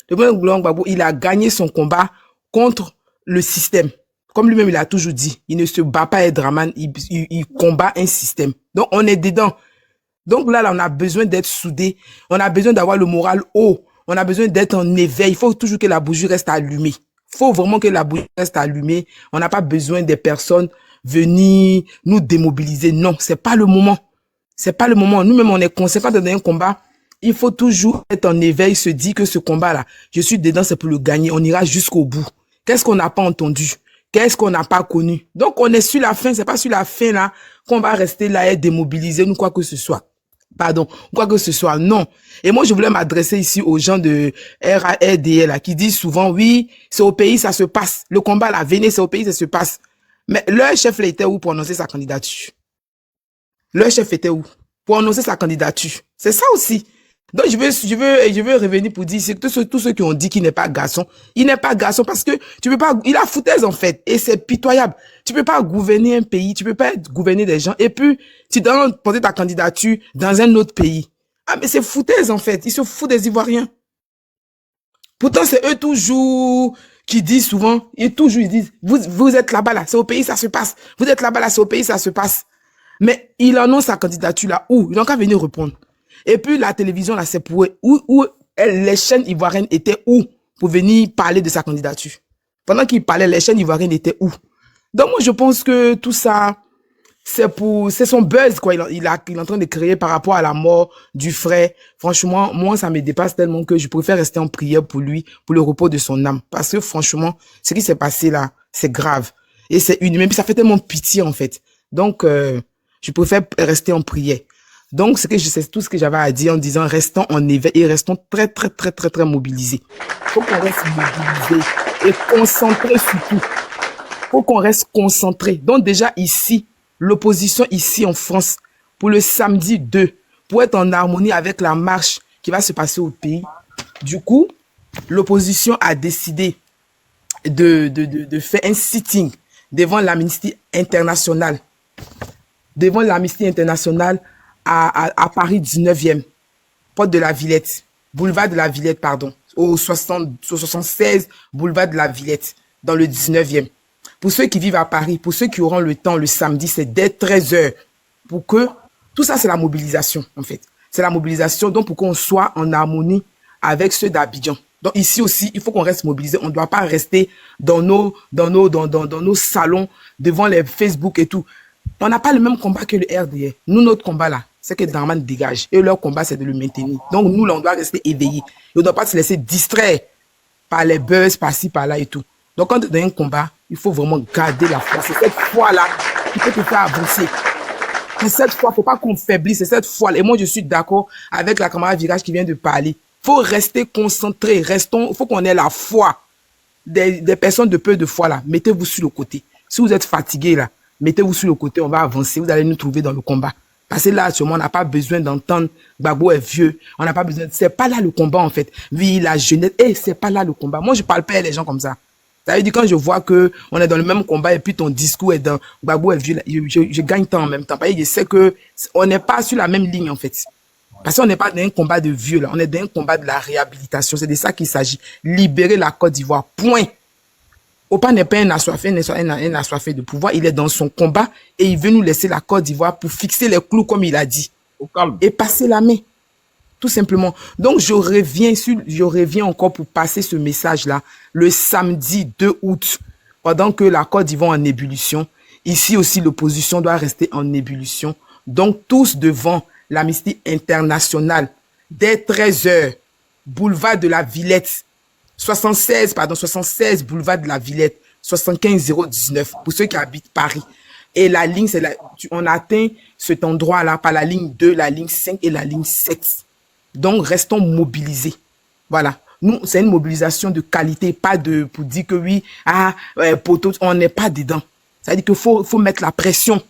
Le président Laurent Gbagbo, il a gagné son combat contre le système. Comme lui-même, il a toujours dit, il ne se bat pas Aidraman, il combat un système. Donc, on est dedans. Donc là, on a besoin d'être soudés. On a besoin d'avoir le moral haut. On a besoin d'être en éveil. Il faut toujours que la bougie reste allumée. Il faut vraiment que la bougie reste allumée. On n'a pas besoin des personnes venir nous démobiliser. Non, c'est pas le moment. C'est pas le moment. Nous-mêmes, on est conséquents dans un combat. Il faut toujours être en éveil, se dire que ce combat-là, je suis dedans, c'est pour le gagner. On ira jusqu'au bout. Qu'est-ce qu'on n'a pas entendu? Qu'est-ce qu'on n'a pas connu? Donc, on est sur la fin. C'est pas sur la fin, là, qu'on va rester là et démobiliser nous, quoi que ce soit. Pardon, quoi que ce soit, non. Et moi, je voulais m'adresser ici aux gens de RARDL, là, qui disent souvent, oui, c'est au pays, ça se passe. Le combat, là, venez, c'est au pays, ça se passe. Mais leur chef, là, était où pour annoncer sa candidature? Leur chef était où pour annoncer sa candidature? C'est ça aussi. Donc, je veux revenir pour dire, c'est que tous ceux qui ont dit qu'il n'est pas garçon, il n'est pas garçon parce que tu peux pas, il a foutaise, en fait. Et c'est pitoyable. Tu peux pas gouverner un pays, tu peux pas gouverner des gens. Et puis, tu dois porter ta candidature dans un autre pays. Ah, mais c'est foutaise, en fait. Ils se foutent des Ivoiriens. Pourtant, c'est eux toujours qui disent souvent, ils disent, vous êtes là-bas, là, c'est au pays, ça se passe. Vous êtes là-bas, là, c'est au pays, ça se passe. Mais il annonce sa candidature, là, où? Ils n'ont qu'à venir répondre. Et puis la télévision, là, c'est pour où les chaînes ivoiriennes étaient où pour venir parler de sa candidature. Pendant qu'il parlait, les chaînes ivoiriennes étaient où? Donc moi, je pense que tout ça, c'est son buzz, quoi. Il est en train de créer par rapport à la mort du frère. Franchement, moi, ça me dépasse tellement que je préfère rester en prière pour lui, pour le repos de son âme. Parce que franchement, ce qui s'est passé là, c'est grave. Et c'est inhumain. Puis ça fait tellement pitié, en fait. Donc, je préfère rester en prière. Donc, c'est tout ce que j'avais à dire en disant, restons en éveil et restons très mobilisés. Faut qu'on reste mobilisés et concentrés surtout. Faut qu'on reste concentrés. Donc, déjà ici, l'opposition ici en France, pour le samedi 2, pour être en harmonie avec la marche qui va se passer au pays. Du coup, l'opposition a décidé de faire un sitting devant l'Amnesty International. Devant l'Amnesty International à Paris 19e, porte de la Villette, boulevard de la Villette, pardon, au 76 boulevard de la Villette, dans le 19e. Pour ceux qui vivent à Paris, pour ceux qui auront le temps le samedi, c'est dès 13h. Pour que, tout ça c'est la mobilisation, en fait. C'est la mobilisation, donc pour qu'on soit en harmonie avec ceux d'Abidjan. Donc ici aussi, il faut qu'on reste mobilisé. On ne doit pas rester dans nos salons, devant les Facebook et tout. On n'a pas le même combat que le RDR. Nous, notre combat là, c'est que Draman dégage. Et leur combat, c'est de le maintenir. Donc nous, là, on doit rester éveillés. On ne doit pas se laisser distraire par les buzz, par-ci, par-là et tout. Donc quand tu es dans un combat, il faut vraiment garder la foi. C'est cette foi-là qui peut te faire avancer. C'est cette foi, il ne faut pas qu'on faiblisse. C'est cette foi-là. Et moi, je suis d'accord avec la camarade Virage qui vient de parler. Faut rester concentré. Faut qu'on ait la foi. Des personnes de peu de foi, là, mettez-vous sur le côté. Si vous êtes fatigué, là, mettez-vous sur le côté, on va avancer. Vous allez nous trouver dans le combat. Parce que là, actuellement, on n'a pas besoin d'entendre Gbagbo est vieux. On n'a pas besoin. C'est pas là le combat, en fait. Oui, la jeunesse. C'est pas là le combat. Moi, je parle pas à les gens comme ça. Ça veut dire quand je vois que on est dans le même combat et puis ton discours est dans Gbagbo est vieux, là, je gagne temps en même temps. Parce que je sais que on n'est pas sur la même ligne, en fait. Parce qu'on n'est pas dans un combat de vieux, là. On est dans un combat de la réhabilitation. C'est de ça qu'il s'agit. Libérer la Côte d'Ivoire. Point. Opa n'est pas un assoiffé de pouvoir. Il est dans son combat et il veut nous laisser la Côte d'Ivoire pour fixer les clous, comme il a dit. Au calme. Et passer la main. Tout simplement. Donc, je reviens encore pour passer ce message-là le samedi 2 août, pendant que la Côte d'Ivoire est en ébullition. Ici aussi, l'opposition doit rester en ébullition. Donc, tous devant l'Amnesty International, dès 13h, boulevard de la Villette, 76 boulevard de la Villette, 75019, pour ceux qui habitent Paris. Et la ligne, on atteint cet endroit-là par la ligne 2, la ligne 5 et la ligne 7. Donc, restons mobilisés. Voilà. Nous, c'est une mobilisation de qualité, pas pour dire que oui, poteau, on n'est pas dedans. Ça veut dire qu'il faut mettre la pression.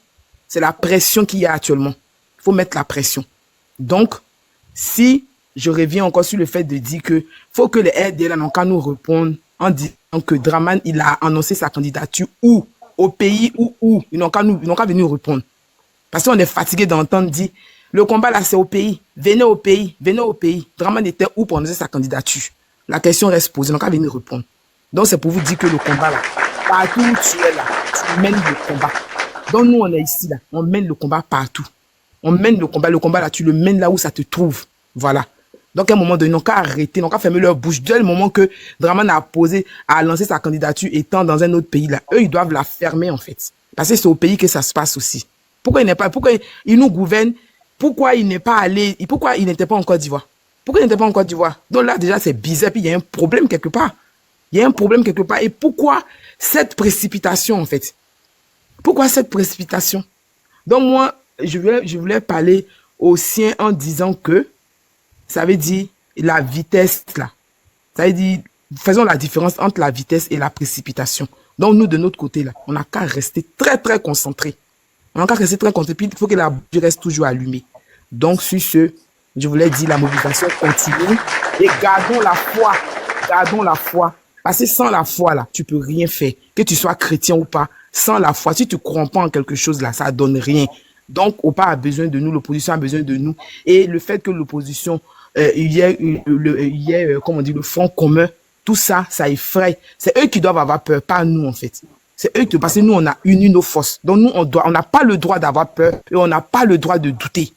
C'est la pression qu'il y a actuellement. Il faut mettre la pression. Donc, si je reviens encore sur le fait de dire que faut que les RDL n'ont qu'à nous répondre en disant que Dramane, il a annoncé sa candidature où, au pays où, ils n'ont qu'à venir répondre. Parce qu'on est fatigué d'entendre dire, le combat là, c'est au pays. Venez au pays. Dramane était où pour annoncer sa candidature? La question reste posée, ils n'ont qu'à venir répondre. Donc, c'est pour vous dire que le combat là, partout où tu es là, tu mènes le combat. Donc, nous, on est ici là, on mène le combat partout. On mène le combat là, tu le mènes là où ça te trouve. Voilà. Donc, à un moment donné, ils n'ont qu'à arrêter, ils n'ont qu'à fermer leur bouche. Dès le moment que Dramane a lancé sa candidature étant dans un autre pays là, eux, ils doivent la fermer, en fait. Parce que c'est au pays que ça se passe aussi. Pourquoi il nous gouverne? Pourquoi il n'était pas en Côte d'Ivoire? Pourquoi il n'était pas en Côte d'Ivoire? Donc là, déjà, c'est bizarre, puis il y a un problème quelque part. Et pourquoi cette précipitation, en fait? Pourquoi cette précipitation? Donc moi, je voulais parler aux siens en disant que ça veut dire la vitesse là. Ça veut dire, faisons la différence entre la vitesse et la précipitation. Donc nous, de notre côté là, on n'a qu'à rester très très concentrés. Puis il faut que la bougie reste toujours allumée. Donc sur ce, je voulais dire la mobilisation continue et gardons la foi. Parce que sans la foi là, tu peux rien faire. Que tu sois chrétien ou pas, sans la foi, si tu ne crois pas en quelque chose là, ça donne rien. Donc, OPA a besoin de nous, l'opposition a besoin de nous. Et le fait que l'opposition, il y ait le front commun, tout ça, ça effraie. C'est eux qui doivent avoir peur, pas nous, en fait. C'est eux parce que nous, on a uni nos forces. Donc, nous, on n'a pas le droit d'avoir peur et on n'a pas le droit de douter.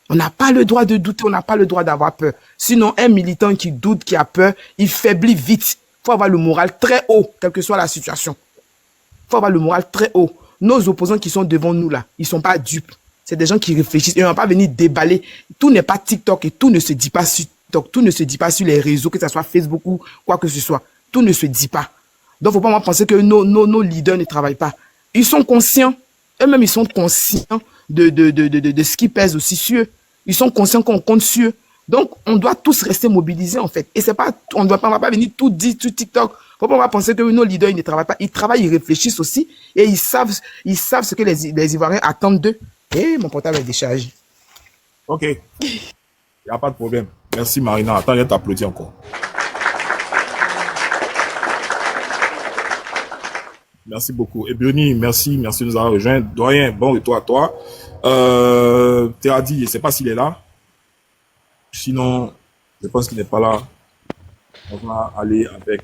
On n'a pas le droit de douter, on n'a pas le droit d'avoir peur. Sinon, un militant qui doute, qui a peur, il faiblit vite. Il faut avoir le moral très haut, quelle que soit la situation. Il faut avoir le moral très haut. Nos opposants qui sont devant nous là, ils sont pas dupes. C'est des gens qui réfléchissent et ils ne vont pas venir déballer. Tout n'est pas TikTok et tout ne se dit pas sur TikTok. Tout ne se dit pas sur les réseaux, que ce soit Facebook ou quoi que ce soit. Tout ne se dit pas. Donc, faut pas penser que nos leaders ne travaillent pas. Ils sont conscients. Eux-mêmes, ils sont conscients de ce qui pèse aussi sur eux. Ils sont conscients qu'on compte sur eux. Donc, on doit tous rester mobilisés, en fait. Et c'est pas, on va pas venir tout dire sur TikTok. Faut pas penser que nos leaders, ils ne travaillent pas. Ils travaillent, ils réfléchissent aussi. Et ils savent ce que les Ivoiriens attendent d'eux. Et mon portable est déchargé. Ok. Il n'y a pas de problème. Merci, Marina. Attends, je t'applaudis encore. Merci beaucoup. Et Bernie, merci de nous avoir rejoints. Doyen, bon retour à toi. Théadi, je ne sais pas s'il est là. Sinon, je pense qu'il n'est pas là. On va aller avec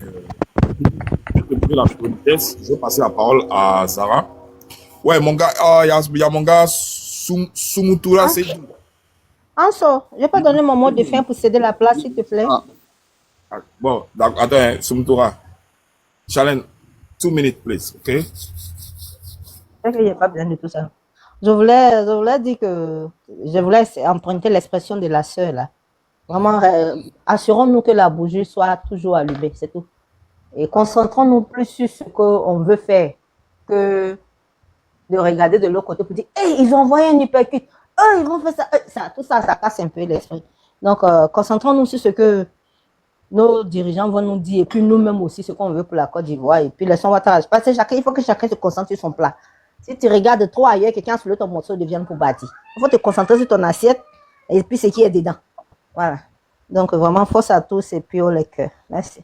la vitesse. Je vais passer la parole à Zara. Ouais, mon gars, il y a mon gars Sumutura, c'est tout. Anso, je peux donner mon mot de fin pour céder la place, s'il te plaît. Bon, attends, Sumutura. Challenge, 2 minutes, please, ok? Il n'y a pas besoin de tout ça. Je voulais dire que je voulais emprunter l'expression de la sœur là. Vraiment, assurons-nous que la bougie soit toujours allumée, c'est tout. Et concentrons-nous plus sur ce qu'on veut faire que de regarder de l'autre côté pour dire, hey, ils ont envoyé un uppercut, ils vont faire ça, tout ça, ça casse un peu l'esprit. Donc, concentrons-nous sur ce que nos dirigeants vont nous dire, et puis nous-mêmes aussi, ce qu'on veut pour la Côte d'Ivoire, et puis laissons votre âge. Parce que il faut que chacun se concentre sur son plat. Si tu regardes trop ailleurs, quelqu'un a soulève ton morceau de viande pour bâtir. Il faut te concentrer sur ton assiette, et puis ce qui est dedans. Voilà. Donc, vraiment, force à tous, et puis au les cœurs. Merci.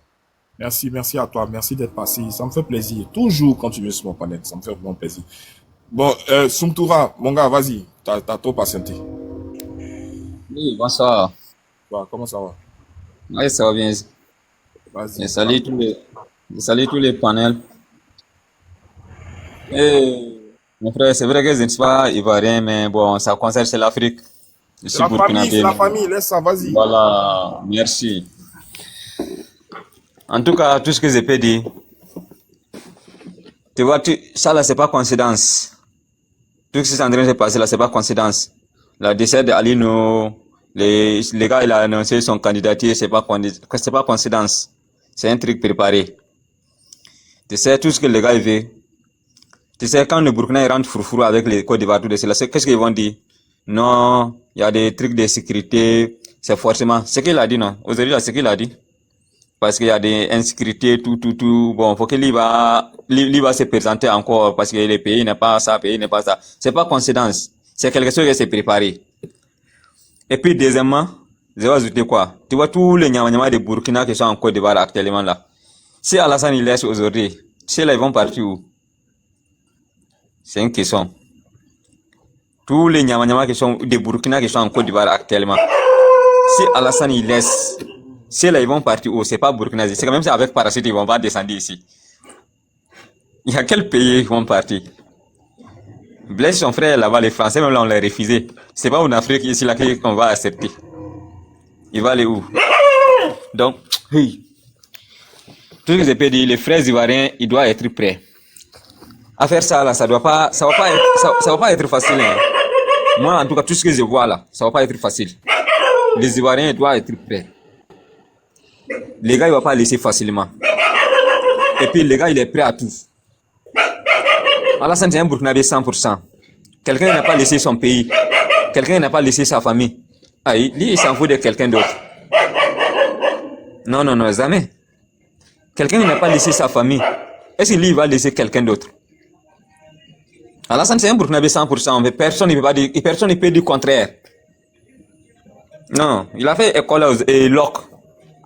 Merci à toi. Merci d'être passé. Ça me fait plaisir. Toujours quand tu viens sur mon panel, ça me fait vraiment plaisir. Bon, Soumtoura, mon gars, vas-y. T'as trop patienté. Oui, bonsoir. Bah, comment ça va? Oui, ça va bien. Vas-y. Je salue tous les panels. Et, mon frère, c'est vrai que je ne suis pas ivoirien, mais bon, ça concerne c'est l'Afrique. Je suis burkinabé. C'est la famille, laisse ça, vas-y. Voilà, merci. En tout cas, tout ce que je peux dire, tu vois, ça là, c'est pas coïncidence. Tout ce qui est en train de se passer là, c'est pas coïncidence. La décès d'Alino, les gars, il a annoncé son candidature, c'est pas coïncidence. C'est un truc préparé. Tu sais, tout ce que les gars veulent. Tu sais, quand le Burkina rentre fourfourou avec les Côte d'Ivoire, tout de cela, qu'est-ce qu'ils vont dire? Non, il y a des trucs de sécurité, c'est forcément, ce qu'il a dit, non? Aujourd'hui, là, ce qu'il a dit. Parce qu'il y a des insécurités, tout. Bon, faut qu'il va se présenter encore parce que le pays n'est pas ça, C'est pas coïncidence. C'est quelque chose qui s'est préparé. Et puis, deuxièmement, je vais ajouter quoi? Tu vois, tous les Nyama de Burkina qui sont en Côte d'Ivoire actuellement là. Si Alassane il laisse aujourd'hui, si là, ils vont partir où? C'est une question. Tous les Nyama qui sont des Burkina qui sont en Côte d'Ivoire actuellement. Si Alassane il laisse, si là ils vont partir où? C'est pas Burkina, c'est quand même avec Parachute ils vont pas descendre ici. Il y a quel pays ils vont partir? Blaise son frère là-bas, les Français même là on l'a refusé. C'est pas en Afrique ici là qu'on va accepter. Il va aller où? Donc, oui. Tout ce que je peux dire, les frères ivoiriens, ils doivent être prêts. À faire ça là, ça va pas être facile. Hein. Moi en tout cas, tout ce que je vois là, ça va pas être facile. Les Ivoiriens doivent être prêts. Les gars, ils vont pas laisser facilement. Et puis, les gars, il est prêt à tout. Alassane, c'est un Burkinabé 100%. Quelqu'un n'a pas laissé son pays. Quelqu'un n'a pas laissé sa famille. Ah, lui, il s'en fout de quelqu'un d'autre. Non, jamais. Quelqu'un n'a pas laissé sa famille. Est-ce que lui, il va laisser quelqu'un d'autre? Alassane, c'est un Burkinabé 100%. Mais personne ne peut pas dire, personne ne peut dire le contraire. Non, il a fait école et Locke.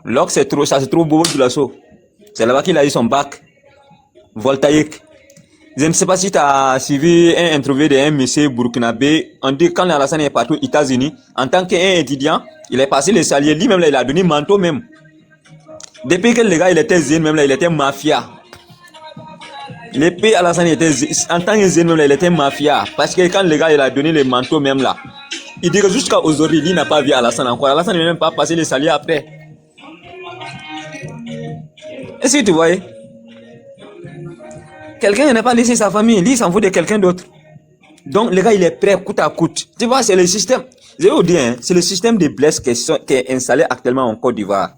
Locke, c'est trop beau de l'assaut. C'est là-bas qu'il a eu son bac voltaïque. Je ne sais pas si tu as suivi un interview d'un monsieur burkinabé. On dit quand Alassane est parti aux États-Unis, en tant qu'un étudiant, il est passé les saliers. Lui-même, là, il a donné manteau même. Depuis que le gars, il était zen, même là, il était mafia. L'épée Alassane était, en tant que zen, même là, il était mafia. Parce que quand le gars, il a donné les manteaux même là, il dit que jusqu'à aujourd'hui, il n'a pas vu Alassane encore. Alassane n'est même pas passé les saliers après. Est-ce que tu voyais? Quelqu'un n'a pas laissé sa famille, lui il s'en fout de quelqu'un d'autre. Donc le gars il est prêt coûte à coûte. Tu vois, c'est le système, je vais vous dire, hein, c'est le système de Blaise qui est installé actuellement en Côte d'Ivoire.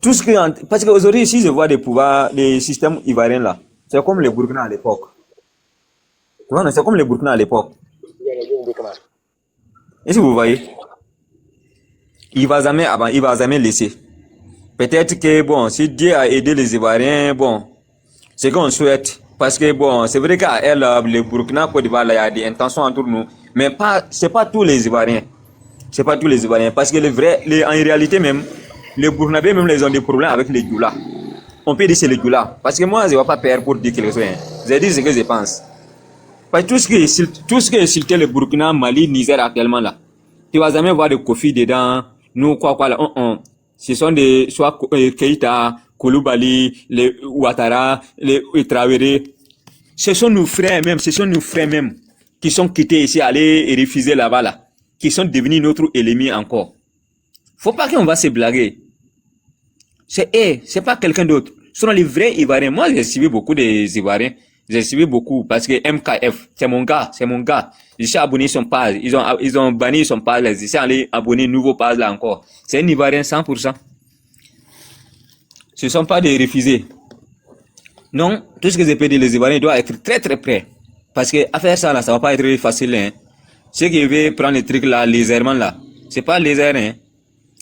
Tout ce que, parce qu'aujourd'hui, si je vois des pouvoirs, des systèmes ivoiriens là, c'est comme les Burkina à l'époque. Tu vois, c'est comme les Burkina à l'époque. Et si vous voyez, il va jamais laisser. Peut-être que, bon, si Dieu a aidé les Ivoiriens, bon, c'est qu'on souhaite. Parce que, bon, c'est vrai qu'à elle, le Burkina, Côte d'Ivoire, il y a des intentions entre nous. Mais c'est pas tous les Ivoiriens. C'est pas tous les Ivoiriens. Parce que en réalité même, les Burkinabés même, ils ont des problèmes avec les Djoula. On peut dire c'est les Djoula. Parce que moi, je ne vais pas perdre pour dire quelque chose. Hein. Je dis ce que je pense. Parce que tout ce qui est cité le Burkina, Mali, Niger actuellement là, tu vas jamais voir de Kofi dedans, nous, quoi, là, Ce sont des, soit Keïta, Koulibaly, les Ouattara, les Traoré. Ce sont nos frères même, qui sont quittés ici, aller et refuser là-bas, là, qui sont devenus notre ennemi encore. Faut pas qu'on va se blaguer. C'est pas quelqu'un d'autre. Ce sont les vrais Ivoiriens. Moi, j'ai suivi beaucoup des Ivoiriens. J'ai suivi beaucoup parce que MKF, c'est mon gars. Je suis abonné son page. Ils ont banni son page. Je suis allé abonner nouveau page là encore. C'est un Ivoirien 100%. Ce ne sont pas des refusés. Non, tout ce que je peux dire, les Ivoiriens doivent être très très prêts. Parce que à faire ça là, ça va pas être facile. Hein. Ceux qui veulent prendre les trucs là, légèrement là, c'est pas léger, hein.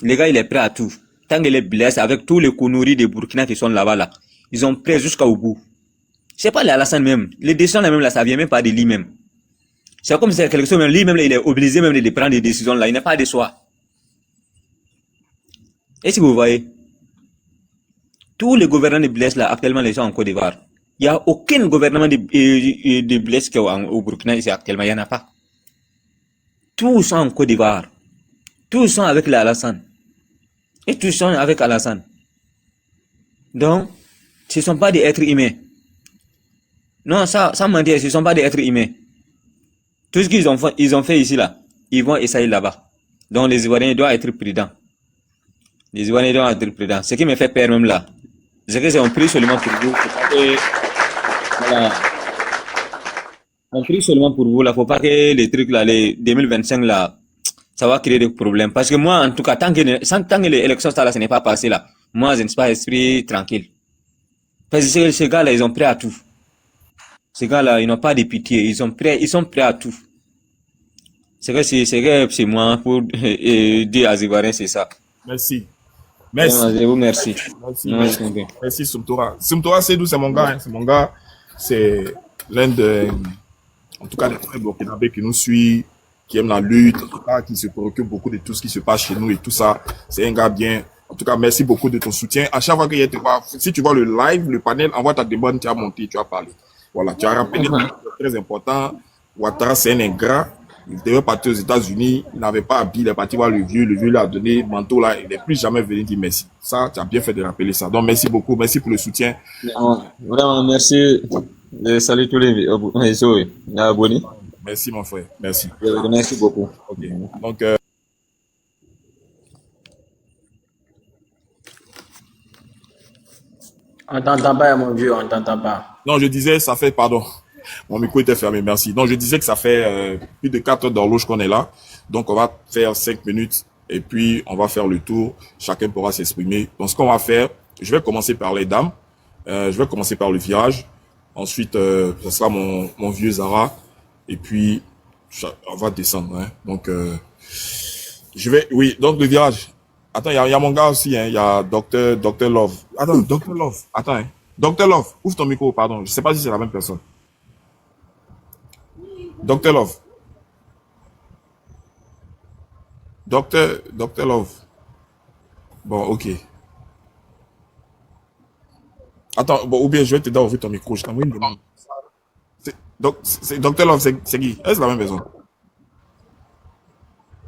Les gars, il est prêt à tout. Tant qu'il est blessé avec tous les conneries de Burkina qui sont là-bas là, ils ont prêt jusqu'au bout. C'est pas les Alassane même. Les décisions là même là, ça vient même pas de lui même. C'est comme si c'est quelque chose même, lui même là, il est obligé même de prendre des décisions là, il n'est pas de soi. Est-ce que vous voyez? Tous les gouvernants de Blaise là, actuellement, les gens en Côte d'Ivoire. Il n'y a aucun gouvernement de Blaise qui est au Burkina ici actuellement, il n'y en a pas. Tous sont en Côte d'Ivoire. Tous sont avec l'Alassane. Et tous sont avec Alassane. Donc, ce ne sont pas des êtres humains. Non, ça mentir, ce ne sont pas des êtres humains. Tout ce qu'ils ont fait ici là, ils vont essayer là-bas. Donc les Ivoiriens doivent être prudents. Les Ivoiriens doivent être prudents. Ce qui me fait peur même là, c'est que c'est un prix seulement pour vous. Faut pas que, voilà. Un prix seulement pour vous là, faut pas que les trucs là, les 2025 là, ça va créer des problèmes. Parce que moi, en tout cas, tant que les élections là, ce n'est pas passé là, moi, je ne suis pas esprit tranquille. Parce que ces gars là, ils ont prêt à tout. Ces gars là, ils n'ont pas de pitié, ils sont prêts à tout. C'est que moi, pour dire à Ivoiriens, c'est ça. Merci. Merci. Je vous remercie. Merci, Soumtoura. Soumtoura, c'est d'où? C'est mon gars. Hein. C'est mon gars. C'est l'un de, en tout cas, des frères burkinabés qui nous suit, qui aime la lutte, en tout cas, qui se préoccupe beaucoup de tout ce qui se passe chez nous et tout ça. C'est un gars bien. En tout cas, merci beaucoup de ton soutien. À chaque fois que tu vois, si tu vois le live, le panel, envoie ta demande, tu as monté, tu as parlé. Voilà, tu as rappelé, très important. Ouattara, c'est un ingrat. Il devait partir aux États-Unis, il n'avait pas habillé, il est parti voir le vieux lui a donné le manteau là, il n'est plus jamais venu dire merci. Ça, tu as bien fait de rappeler ça. Donc, merci beaucoup, merci pour le soutien. Vraiment, merci. Salut tous les abonnés. Merci, mon frère, merci. Merci beaucoup. Ok, donc, On t'entend pas, mon vieux, on t'entend pas. non, je disais, ça fait, pardon. Mon micro était fermé, merci. Donc, je disais que ça fait plus de 4 heures d'horloge qu'on est là. Donc, on va faire 5 minutes et puis on va faire le tour. Chacun pourra s'exprimer. Donc, ce qu'on va faire, je vais commencer par les dames. Je vais commencer par le virage. Ensuite, ce sera mon vieux Zara. Et puis, on va descendre. Hein. Donc, oui, donc le virage. Attends, il y a mon gars aussi. Hein. Il y a Dr Love. Attends, Dr Love. Attends, hein. Dr Love, ouvre ton micro, pardon. Je sais pas si c'est la même personne. Dr Love. Dr Love. Bon, ok. Attends, bon, ou bien je vais t'aider à ouvrir ton micro. Je t'envoie une demande. C'est Dr Love, c'est qui? Est-ce la même personne?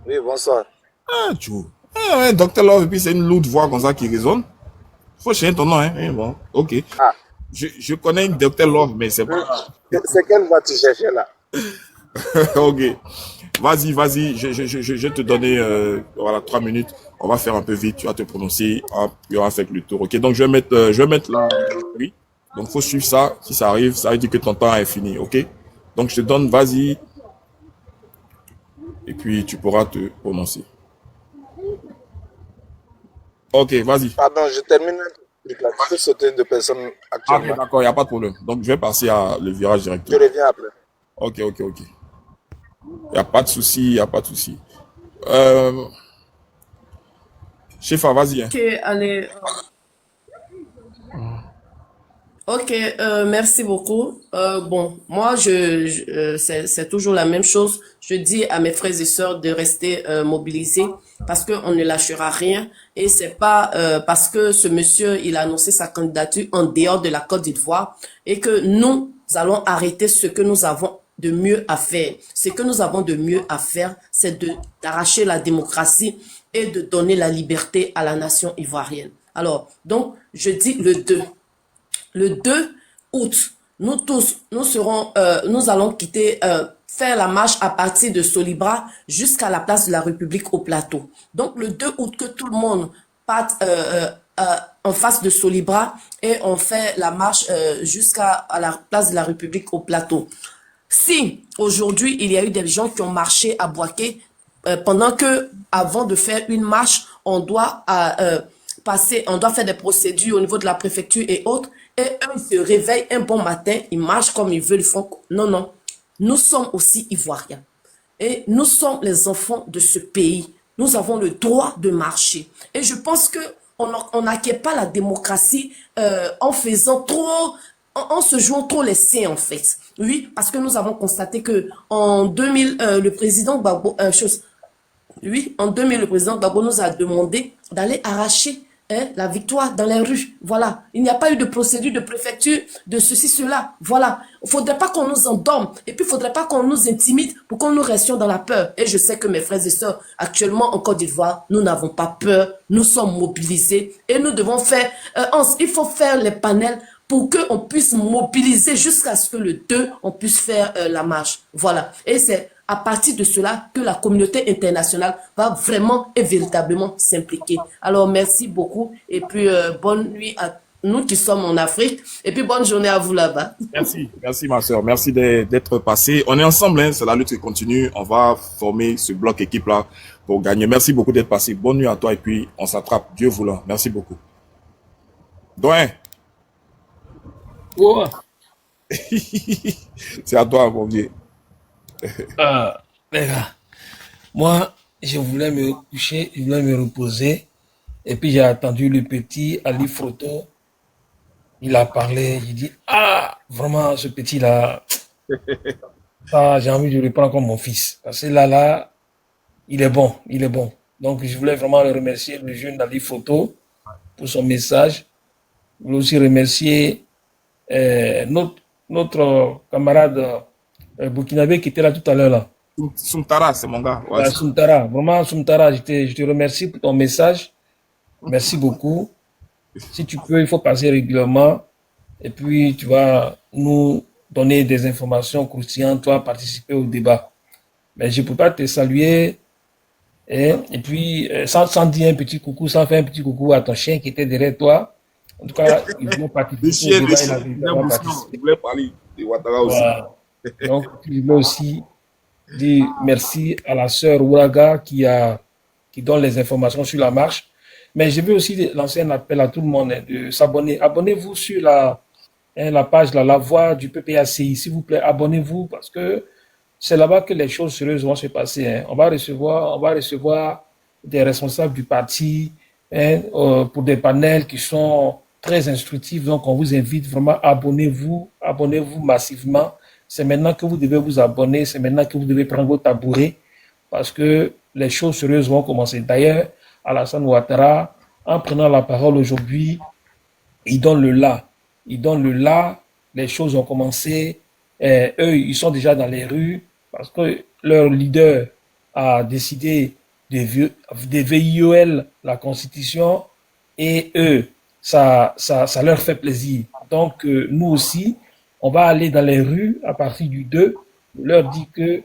Oui, bonsoir. Ah, tu vois. Ah, Dr Love, et puis c'est une lourde voix comme ça qui résonne. Faut changer ton nom, hein. Bon, ok. Ah. Je connais une Dr Love, mais c'est pas... C'est quelle voix tu cherchais là? Ok. Vas-y, je vais te donner voilà 3 minutes. On va faire un peu vite, tu vas te prononcer, puis on va faire le tour. Ok, donc je vais mettre là. Oui. Donc faut suivre ça. Si ça arrive, ça veut dire que ton temps est fini. Ok. Donc je te donne, vas-y. Et puis tu pourras te prononcer. Ok, vas-y. Pardon, je termine un truc. Je peux sauter de personnes Ah, actuellement. ok, d'accord, il n'y a pas de problème. Donc je vais passer à le virage Je directement. reviens après. Ok. Il n'y a pas de souci, Chefa, vas-y. Hein. Ok, allez. Ok, merci beaucoup. Bon, moi, c'est toujours la même chose. Je dis à mes frères et sœurs de rester mobilisés parce qu'on ne lâchera rien. Et c'est pas parce que ce monsieur, il a annoncé sa candidature en dehors de la Côte d'Ivoire et que nous allons arrêter ce que nous avons de mieux à faire. Ce que nous avons de mieux à faire, c'est d'arracher la démocratie et de donner la liberté à la nation ivoirienne. Alors, donc, je dis le 2. Le 2 août, nous tous, nous allons quitter, faire la marche à partir de Solibra jusqu'à la place de la République au plateau. Donc, le 2 août, que tout le monde parte en face de Solibra et on fait la marche jusqu'à la place de la République au plateau. Si aujourd'hui, il y a eu des gens qui ont marché à Bouaké, pendant que, avant de faire une marche, on doit faire des procédures au niveau de la préfecture et autres, et eux, ils se réveillent un bon matin, ils marchent comme ils veulent, ils font... Non. Nous sommes aussi Ivoiriens. Et nous sommes les enfants de ce pays. Nous avons le droit de marcher. Et je pense que on n'acquiert pas la démocratie en faisant trop, en se jouant trop les saints en fait. Oui, parce que nous avons constaté que en 2000, le président Gbagbo, oui, en 2000, le président Gbagbo nous a demandé d'aller arracher la victoire dans les rues. Voilà. Il n'y a pas eu de procédure de préfecture, de ceci, cela. Voilà. Il ne faudrait pas qu'on nous endorme. Et puis, il ne faudrait pas qu'on nous intimide pour qu'on nous restions dans la peur. Et je sais que mes frères et sœurs, actuellement en Côte d'Ivoire, nous n'avons pas peur. Nous sommes mobilisés. Et nous devons faire, il faut faire les panels pour qu'on puisse mobiliser jusqu'à ce que le 2, on puisse faire la marche. Voilà. Et c'est à partir de cela que la communauté internationale va vraiment et véritablement s'impliquer. Alors, merci beaucoup et puis bonne nuit à nous qui sommes en Afrique et puis bonne journée à vous là-bas. Merci ma soeur, merci d'être passé. On est ensemble, hein, c'est la lutte qui continue. On va former ce bloc équipe-là pour gagner. Merci beaucoup d'être passé. Bonne nuit à toi et puis on s'attrape, Dieu voulant. Merci beaucoup. Doyen. Ouais. C'est à toi, mon vieux. Les gars, moi, je voulais me coucher, je voulais me reposer. Et puis j'ai attendu le petit Ali Froto. Il a parlé, il dit, ah, vraiment, ce petit-là, ça, j'ai envie de le prendre comme mon fils. Parce que là, il est bon, il est bon. Donc, je voulais vraiment le remercier, le jeune Ali Froto, pour son message. Je voulais aussi remercier notre camarade burkinabé qui était là tout à l'heure. Là. Soumtara, c'est mon gars. Ouais, Soumtara, vraiment Soumtara, je te remercie pour ton message. Merci beaucoup. Si tu peux, il faut passer régulièrement. Et puis, tu vas nous donner des informations croustillantes, toi, participer au débat. Mais je ne peux pas te saluer. Et puis, sans dire un petit coucou, sans faire un petit coucou à ton chien qui était derrière toi. En tout cas, ils vont participer au débat. Il voulait parler de Ouattara aussi. Voilà. Donc, je veux aussi dire merci à la sœur Ouraga qui donne les informations sur la marche. Mais je veux aussi lancer un appel à tout le monde de s'abonner. Abonnez-vous sur la page, la voix du PPACI. S'il vous plaît, abonnez-vous parce que c'est là-bas que les choses sérieuses vont se passer. On va recevoir des responsables du parti pour des panels qui sont très instructifs. Donc, on vous invite vraiment, abonnez-vous massivement. C'est maintenant que vous devez vous abonner, c'est maintenant que vous devez prendre vos tabourets parce que les choses sérieuses vont commencer. D'ailleurs, Alassane Ouattara, en prenant la parole aujourd'hui, il donne le là. Les choses ont commencé. Eux, ils sont déjà dans les rues parce que leur leader a décidé de VIOL la Constitution et eux, ça leur fait plaisir. Donc, nous aussi, on va aller dans les rues à partir du 2, leur dire que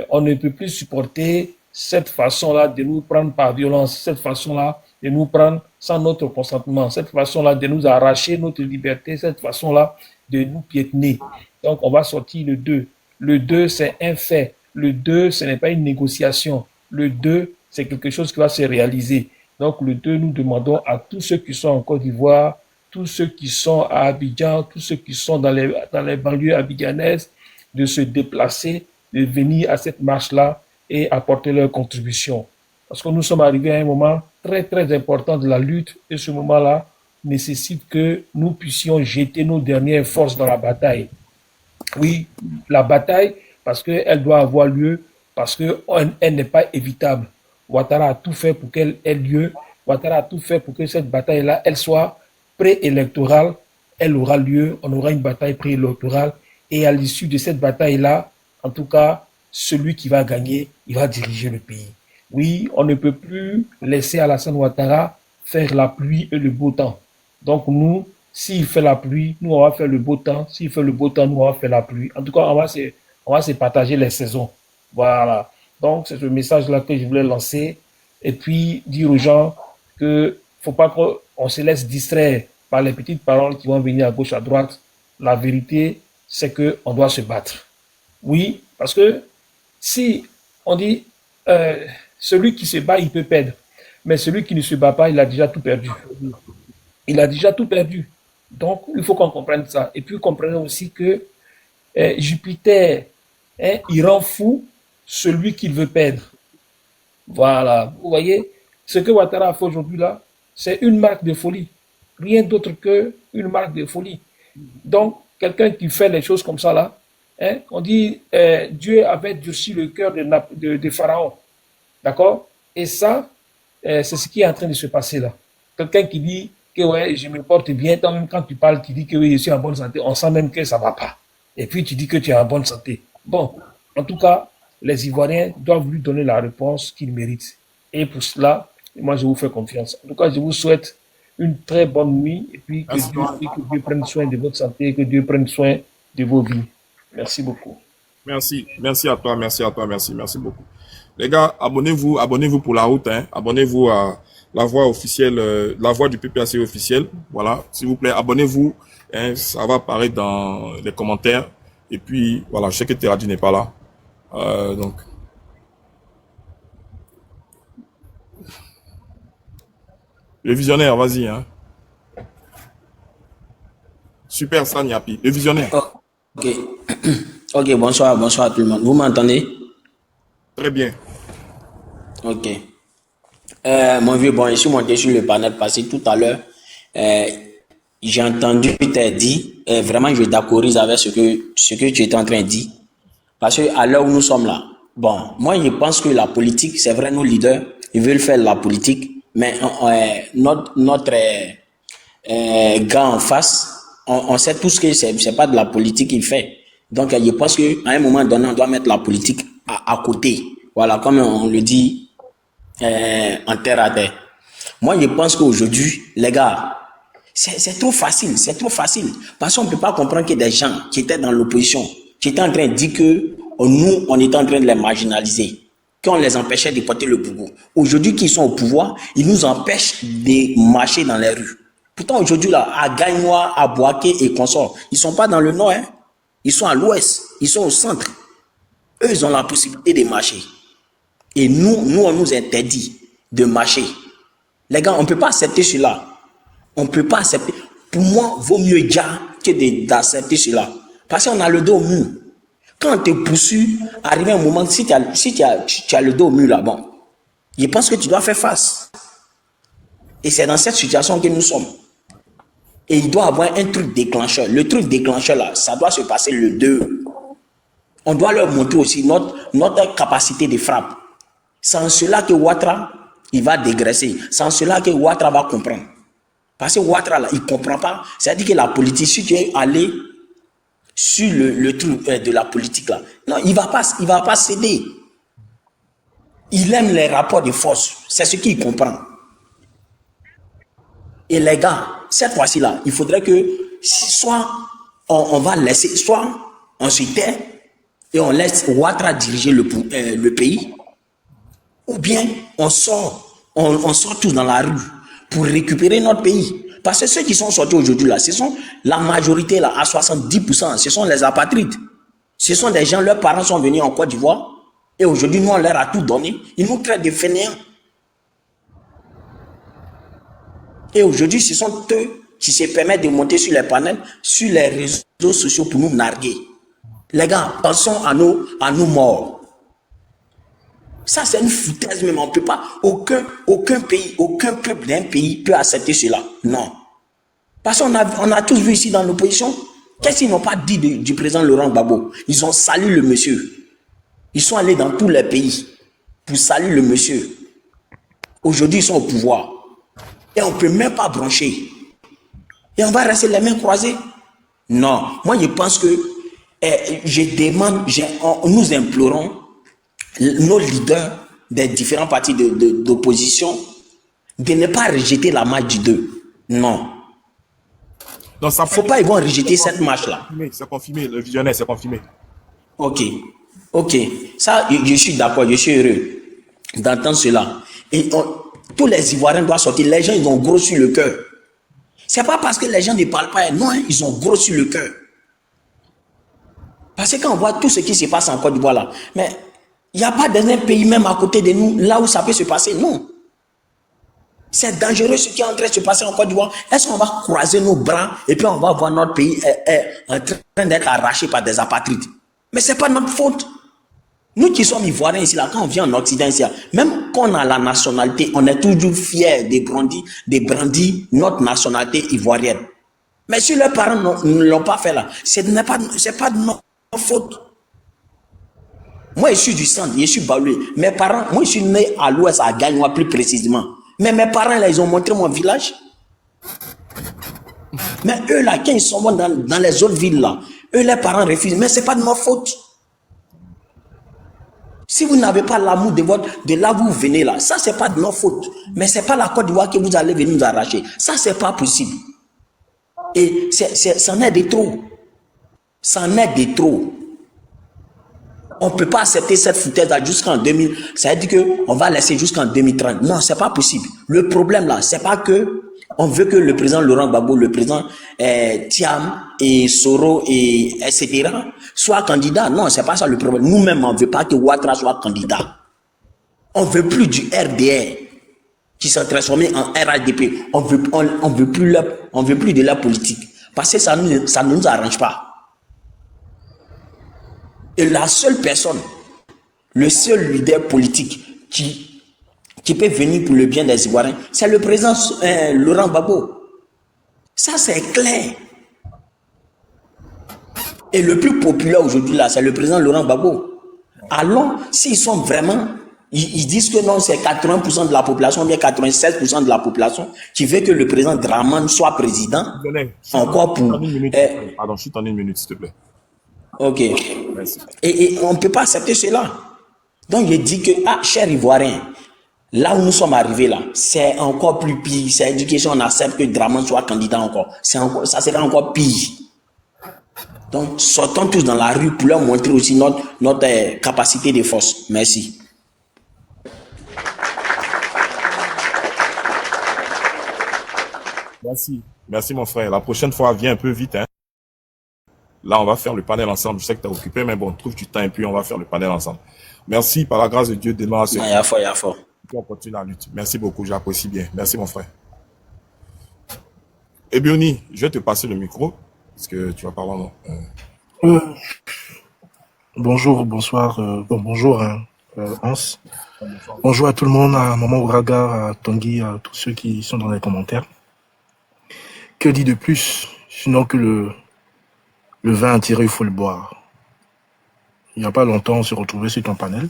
on ne peut plus supporter cette façon-là de nous prendre par violence, cette façon-là de nous prendre sans notre consentement, cette façon-là de nous arracher notre liberté, cette façon-là de nous piétiner. Donc, on va sortir le 2. Le 2, c'est un fait. Le 2, ce n'est pas une négociation. Le 2, c'est quelque chose qui va se réaliser. Donc, le 2, nous demandons à tous ceux qui sont en Côte d'Ivoire, tous ceux qui sont à Abidjan, tous ceux qui sont dans les banlieues abidjanaises, de se déplacer, de venir à cette marche-là et apporter leur contribution. Parce que nous sommes arrivés à un moment très, très important de la lutte et ce moment-là nécessite que nous puissions jeter nos dernières forces dans la bataille. Oui, la bataille, parce qu'elle doit avoir lieu, parce qu'elle n'est pas évitable. Ouattara a tout fait pour qu'elle ait lieu. Ouattara a tout fait pour que cette bataille-là, elle soit préélectorale, elle aura lieu, on aura une bataille préélectorale et à l'issue de cette bataille-là, en tout cas, celui qui va gagner, il va diriger le pays. Oui, on ne peut plus laisser Alassane Ouattara faire la pluie et le beau temps. Donc nous, s'il fait la pluie, nous on va faire le beau temps. S'il fait le beau temps, nous on va faire la pluie. En tout cas, on va se partager les saisons. Voilà. Donc c'est ce message-là que je voulais lancer et puis dire aux gens que faut pas qu'on se laisse distraire par les petites paroles qui vont venir à gauche, à droite. La vérité, c'est que on doit se battre. Oui, parce que si on dit celui qui se bat, il peut perdre. Mais celui qui ne se bat pas, il a déjà tout perdu. Il a déjà tout perdu. Donc, il faut qu'on comprenne ça. Et puis, comprenez aussi que Jupiter, il rend fou celui qu'il veut perdre. Voilà, vous voyez, ce que Ouattara a fait aujourd'hui là, c'est une marque de folie. Rien d'autre que une marque de folie. Donc, quelqu'un qui fait les choses comme ça là, hein, on dit Dieu avait durci le cœur de Pharaon. D'accord? Et ça, c'est ce qui est en train de se passer là. Quelqu'un qui dit que ouais, je me porte bien, toi même quand tu parles, tu dis que oui, je suis en bonne santé, on sent même que ça va pas. Et puis tu dis que tu es en bonne santé. Bon, en tout cas, les Ivoiriens doivent lui donner la réponse qu'il mérite. Et pour cela, moi je vous fais confiance. En tout cas, je vous souhaite une très bonne nuit et puis que Dieu prenne soin de votre santé, que Dieu prenne soin de vos vies. Merci beaucoup. Merci à toi, merci beaucoup. Les gars, abonnez-vous pour la route, hein. Abonnez-vous à la voix officielle, la voix du PPAC officielle. Voilà, s'il vous plaît, abonnez-vous, hein, ça va apparaître dans les commentaires. Et puis, voilà, je sais que Teradi n'est pas là. Donc, le visionnaire, vas-y, hein. Super Sanyapi, le visionnaire. Oh, ok. Ok, bonsoir à tout le monde. Vous m'entendez? Très bien. Ok. Mon vieux, bon, je suis monté sur le panel passé tout à l'heure. J'ai entendu te dire, vraiment, je d'accorder avec ce que tu étais en train de dire. Parce que à l'heure où nous sommes là, bon, moi, je pense que la politique, c'est vrai, nos leaders, ils veulent faire la politique, mais notre gars en face, on sait tous que c'est pas de la politique qu'il fait. Donc, je pense qu'à un moment donné, on doit mettre la politique à côté. Voilà, comme on le dit en terre à terre. Moi, je pense qu'aujourd'hui, les gars, c'est trop facile, Parce qu'on ne peut pas comprendre que des gens qui étaient dans l'opposition, qui étaient en train de dire que nous, on était en train de les marginaliser, qu'on les empêchait de porter le pouvoir. Aujourd'hui, qu'ils sont au pouvoir, ils nous empêchent de marcher dans les rues. Pourtant, aujourd'hui, là, à Gagnois, à Boaké et consorts, ils ne sont pas dans le nord, hein. Ils sont à l'ouest, ils sont au centre. Eux, ils ont la possibilité de marcher. Et nous, on nous interdit de marcher. Les gars, on ne peut pas accepter cela. On ne peut pas accepter. Pour moi, vaut mieux dire que d'accepter cela. Parce qu'on a le dos au mur. Quand on te poursuit, arrivé un moment, si tu as le dos au mur là, bon, je pense que tu dois faire face. Et c'est dans cette situation que nous sommes. Et il doit avoir un truc déclencheur. Le truc déclencheur là, ça doit se passer le 2. On doit leur montrer aussi notre capacité de frappe. C'est en cela que Ouattara, il va dégraisser. C'est en cela que Ouattara va comprendre. Parce que Ouattara là, il ne comprend pas. C'est-à-dire que la politique, si tu es allé sur le truc de la politique là, non, il va pas céder. Il aime les rapports de force. C'est ce qu'il comprend. Et les gars, cette fois-ci là, il faudrait que soit on va laisser, soit on se tait et on laisse Ouattara diriger le pays, ou bien on sort tous dans la rue pour récupérer notre pays. Parce que ceux qui sont sortis aujourd'hui là, ce sont la majorité là, à 70%, ce sont les apatrides. Ce sont des gens, leurs parents sont venus en Côte d'Ivoire et aujourd'hui nous on leur a tout donné. Ils nous traitent de fainéants. Et aujourd'hui, ce sont eux qui se permettent de monter sur les panels, sur les réseaux sociaux pour nous narguer. Les gars, pensons à nos morts. Ça, c'est une foutaise même. On ne peut pas, aucun pays, aucun peuple d'un pays peut accepter cela. Non. Parce qu'on a tous vu ici dans l'opposition, qu'est-ce qu'ils n'ont pas dit du président Laurent Gbagbo? Ils ont salué le monsieur. Ils sont allés dans tous les pays pour saluer le monsieur. Aujourd'hui, ils sont au pouvoir. Et on ne peut même pas brancher. Et on va rester les mains croisées. Non. Moi, je pense que nous implorons nos leaders des différents partis d'opposition de ne pas rejeter la marche du 2. Non. Il ne faut pas ils vont rejeter cette marche-là. C'est confirmé, le visionnaire, c'est confirmé. Ok. Ça, je suis d'accord, je suis heureux d'entendre cela. Et tous les Ivoiriens doivent sortir. Les gens, ils ont gros sur le cœur. Ce n'est pas parce que les gens ne parlent pas. Non, ils ont gros sur le cœur. Parce que quand on voit tout ce qui se passe en Côte d'Ivoire là, mais il n'y a pas d'un pays même à côté de nous, là où ça peut se passer. Non. C'est dangereux ce qui est en train de se passer en Côte d'Ivoire. Est-ce qu'on va croiser nos bras et puis on va voir notre pays en train d'être arraché par des apatrides? Mais ce n'est pas notre faute. Nous qui sommes Ivoiriens ici, là, quand on vient en Occident ici, là, même quand on a la nationalité, on est toujours fiers de brandir notre nationalité ivoirienne. Mais si leurs parents ne l'ont pas fait là, c'est pas de notre faute. Moi, je suis du centre, je suis baloué. Mes parents, moi, je suis né à l'ouest, à Gagnois plus précisément. Mais mes parents, là, ils ont montré mon village. Mais eux, là, quand ils sont dans les autres villes, là, eux, les parents refusent. Mais ce n'est pas de ma faute. Si vous n'avez pas l'amour de là où vous venez, là, ça, ce n'est pas de notre faute. Mais ce n'est pas la Côte d'Ivoire que vous allez venir nous arracher. Ça, ce n'est pas possible. Et c'en est de trop. C'en est de trop. On ne peut pas accepter cette foutaise jusqu'en 2000. Ça veut dire qu'on va laisser jusqu'en 2030. Non, ce n'est pas possible. Le problème là, ce n'est pas que on veut que le président Laurent Gbagbo, le président Thiam et Soro et etc. soient candidats. Non, ce n'est pas ça le problème. Nous-mêmes, on ne veut pas que Ouattara soit candidat. On ne veut plus du RDR qui s'est transformé en RADP. On veut plus de la politique. Parce que ça ne nous arrange pas. Et la seule personne, le seul leader politique qui peut venir pour le bien des Ivoiriens, c'est le président Laurent Gbagbo. Ça, c'est clair. Et le plus populaire aujourd'hui, là, c'est le président Laurent Gbagbo. Alors, s'ils sont vraiment... Ils disent que non, c'est 80% de la population, ou bien 96% de la population qui veut que le président Dramane soit président. Encore pour... Pardon, je suis en une minute, s'il te plaît. Ok. Et on ne peut pas accepter cela. Donc, je dis que, chers Ivoiriens, là où nous sommes arrivés, là, c'est encore plus pire. C'est éducation, on accepte que Dramane soit candidat encore. Ça serait encore pire. Donc, sortons tous dans la rue pour leur montrer aussi notre capacité de force. Merci. Merci mon frère. La prochaine fois, viens un peu vite. Hein. Là, on va faire le panel ensemble. Je sais que tu es occupé, mais bon, trouve du temps et puis on va faire le panel ensemble. Merci, par la grâce de Dieu, demain. Il y a fort. On continue la lutte. Merci beaucoup, j'apprécie bien. Merci mon frère. Ebioni, je vais te passer le micro, parce que tu vas parler. Bonjour, bonsoir. Bonjour, Hans. Bonjour à tout le monde, à Maman Ouraga, à Tanguy, à tous ceux qui sont dans les commentaires. Que dit de plus, sinon que le vin à tirer, il faut le boire. Il n'y a pas longtemps, on s'est retrouvés sur ton panel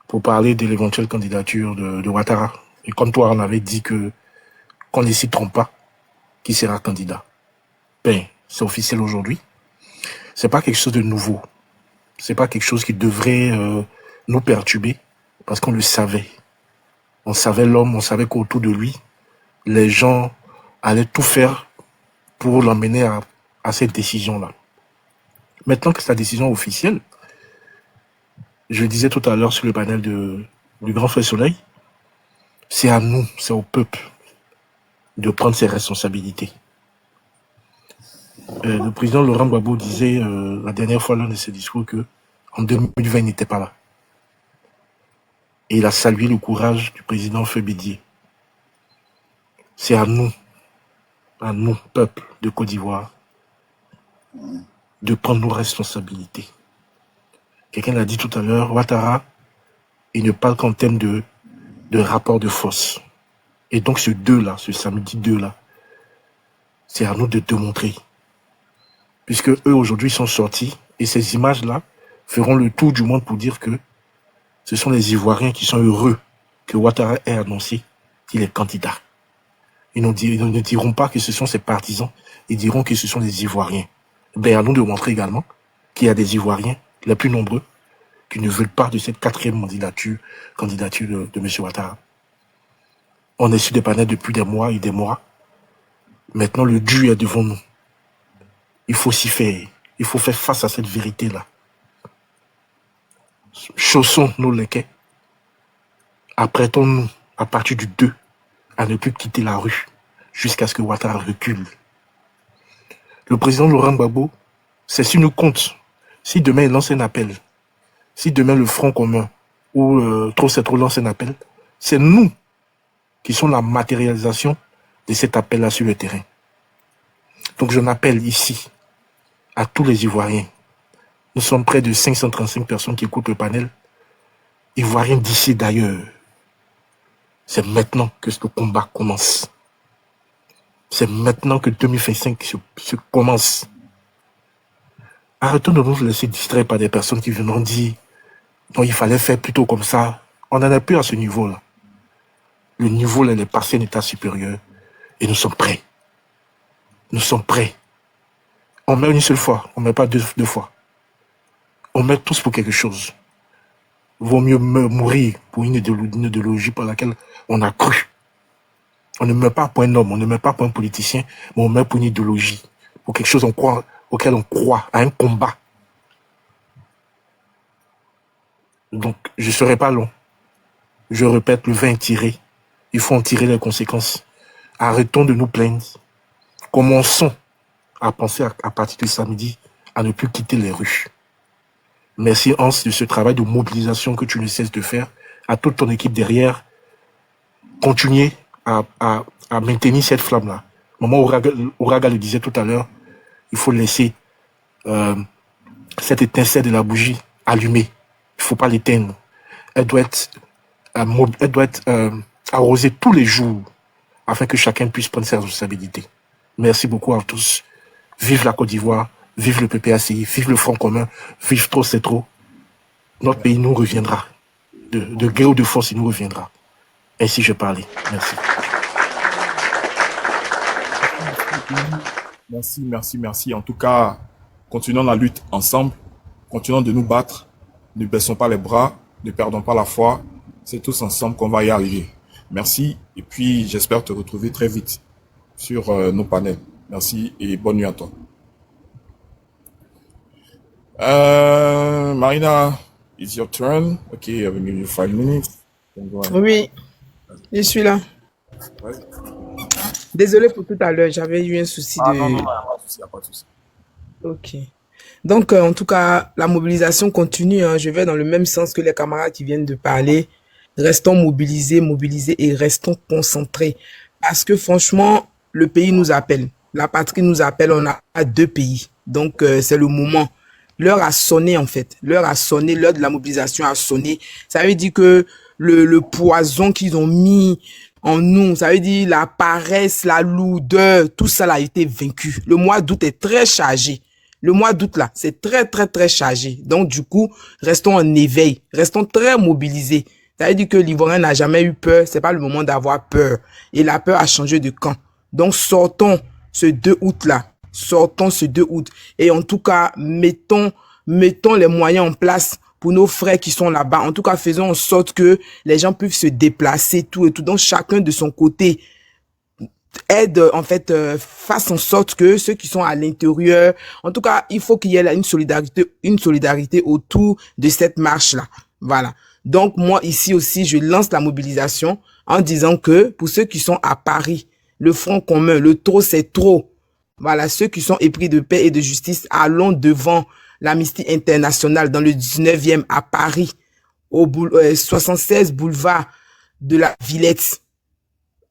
pour parler de l'éventuelle candidature de Ouattara. Et comme toi, on avait dit qu'on ne s'y trompe pas, qui sera candidat. Ben, c'est officiel aujourd'hui. C'est pas quelque chose de nouveau. C'est pas quelque chose qui devrait nous perturber, parce qu'on le savait. On savait l'homme, on savait qu'autour de lui, les gens allaient tout faire pour l'emmener à cette décision-là. Maintenant que c'est la décision officielle, je le disais tout à l'heure sur le panel du Grand Frère Soleil, c'est à nous, c'est au peuple de prendre ses responsabilités. Le président Laurent Gbagbo disait la dernière fois lors de ses discours qu'en 2020, il n'était pas là. Et il a salué le courage du président Feu Bédier. C'est à nous, peuple de Côte d'Ivoire, de prendre nos responsabilités. Quelqu'un l'a dit tout à l'heure, Ouattara, il ne parle qu'en termes de rapport de force. Et donc ce samedi 2 là, c'est à nous de démontrer. Puisque eux aujourd'hui sont sortis, et ces images-là feront le tour du monde pour dire que ce sont les Ivoiriens qui sont heureux que Ouattara ait annoncé qu'il est candidat. Ils ne diront pas que ce sont ses partisans, ils diront que ce sont les Ivoiriens. Ben, à nous de montrer également qu'il y a des Ivoiriens, les plus nombreux, qui ne veulent pas de cette 4e candidature de M. Ouattara. On est sur des panels depuis des mois et des mois. Maintenant, le dû est devant nous. Il faut s'y faire. Il faut faire face à cette vérité-là. Chaussons nos lèquets. Apprêtons-nous, à partir du 2, à ne plus quitter la rue jusqu'à ce que Ouattara recule. Le président Laurent Gbagbo, c'est sur nous compte. Si demain il lance un appel, si demain le Front commun ou Trop c'est trop lance un appel, c'est nous qui sommes la matérialisation de cet appel-là sur le terrain. Donc je m'appelle ici à tous les Ivoiriens. Nous sommes près de 535 personnes qui écoutent le panel. Ivoiriens d'ici et d'ailleurs. C'est maintenant que ce combat commence. C'est maintenant que 2025 se commence. Arrêtons de nous laisser distraire par des personnes qui viendront dire non, il fallait faire plutôt comme ça. On n'en est plus à ce niveau-là. Le niveau là, il est passé à un état supérieur. Et nous sommes prêts. Nous sommes prêts. On met une seule fois, on ne met pas deux fois. On met tous pour quelque chose. Vaut mieux mourir pour une idéologie pour laquelle on a cru. On ne meurt pas pour un homme, on ne meurt pas pour un politicien, mais on meurt pour une idéologie, pour quelque chose auquel on croit, à un combat. Donc, je ne serai pas long. Je répète, le vin est tiré. Il faut en tirer les conséquences. Arrêtons de nous plaindre. Commençons à penser à partir de samedi à ne plus quitter les rues. Merci Hans de ce travail de mobilisation que tu ne cesses de faire. À toute ton équipe derrière, continuez à maintenir cette flamme-là. Maman Ouraga le disait tout à l'heure, il faut laisser cette étincelle de la bougie allumée. Il ne faut pas l'éteindre. Elle doit être arrosée tous les jours afin que chacun puisse prendre ses responsabilités. Merci beaucoup à tous. Vive la Côte d'Ivoire, vive le PPACI, vive le Front commun, vive trop c'est trop. Notre pays nous reviendra. De gré ou de force, il nous reviendra. Ainsi je parlais. Merci. Merci. En tout cas, continuons la lutte ensemble. Continuons de nous battre. Ne baissons pas les bras. Ne perdons pas la foi. C'est tous ensemble qu'on va y arriver. Merci. Et puis, j'espère te retrouver très vite sur nos panels. Merci et bonne nuit à toi. Marina, it's your turn. Okay, I've given you 5 minutes. Oui, je suis là. Ouais. Désolé pour tout à l'heure, j'avais eu un souci de... Non, il n'y a pas de souci. Ok. Donc, en tout cas, la mobilisation continue. Hein. Je vais dans le même sens que les camarades qui viennent de parler. Restons mobilisés et restons concentrés. Parce que franchement, le pays nous appelle. La patrie nous appelle. On a 2 pays. Donc, c'est le moment. L'heure a sonné, en fait. L'heure a sonné. L'heure de la mobilisation a sonné. Ça veut dire que le poison qu'ils ont mis en nous, ça veut dire la paresse, la lourdeur, tout ça là a été vaincu. Le mois d'août est très chargé. Le mois d'août là, c'est très chargé. Donc du coup, restons en éveil, restons très mobilisés. Ça veut dire que l'Ivoirien n'a jamais eu peur, c'est pas le moment d'avoir peur. Et la peur a changé de camp. Donc sortons ce 2 août là, et en tout cas, mettons les moyens en place pour nos frères qui sont là-bas. En tout cas, faisons en sorte que les gens puissent se déplacer, tout et tout. Donc, chacun de son côté aide, en fait, fasse en sorte que ceux qui sont à l'intérieur, en tout cas, il faut qu'il y ait là une solidarité autour de cette marche-là. Voilà. Donc, moi, ici aussi, je lance la mobilisation en disant que pour ceux qui sont à Paris, le Front commun, le trop, c'est trop. Voilà. Ceux qui sont épris de paix et de justice, allons devant l'Amnesty International dans le 19e à Paris, au 76 boulevard de la Villette,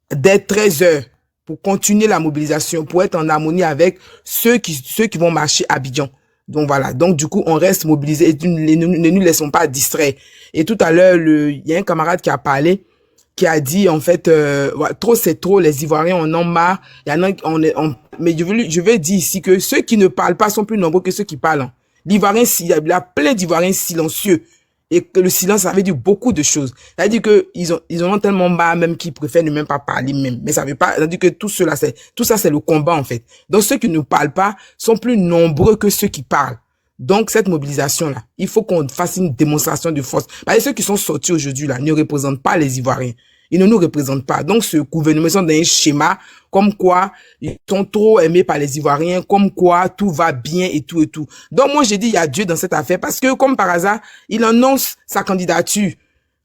dès 13h, pour continuer la mobilisation, pour être en harmonie avec ceux qui vont marcher à Abidjan. Donc voilà. Donc du coup, on reste mobilisés et ne nous laissons pas distraire. Et tout à l'heure, il y a un camarade qui a parlé, qui a dit en fait, trop c'est trop, les Ivoiriens en ont marre. Il y en a, mais je veux dire ici que ceux qui ne parlent pas sont plus nombreux que ceux qui parlent. Hein. L'Ivoirien, il y a plein d'Ivoiriens silencieux. Et que le silence, ça veut dire beaucoup de choses. Ça veut dire que ils en ont tellement marre même qu'ils préfèrent ne même pas parler même. Mais ça veut pas, ça veut dire que tout ça, c'est le combat, en fait. Donc, ceux qui ne parlent pas sont plus nombreux que ceux qui parlent. Donc, cette mobilisation-là, il faut qu'on fasse une démonstration de force. Parce que ceux qui sont sortis aujourd'hui, là, ne représentent pas les Ivoiriens. Ils ne nous représentent pas. Donc, ce gouvernement, ils sont dans un schéma comme quoi ils sont trop aimés par les Ivoiriens, comme quoi tout va bien et tout et tout. Donc, moi, j'ai dit, il y a Dieu dans cette affaire parce que, comme par hasard, il annonce sa candidature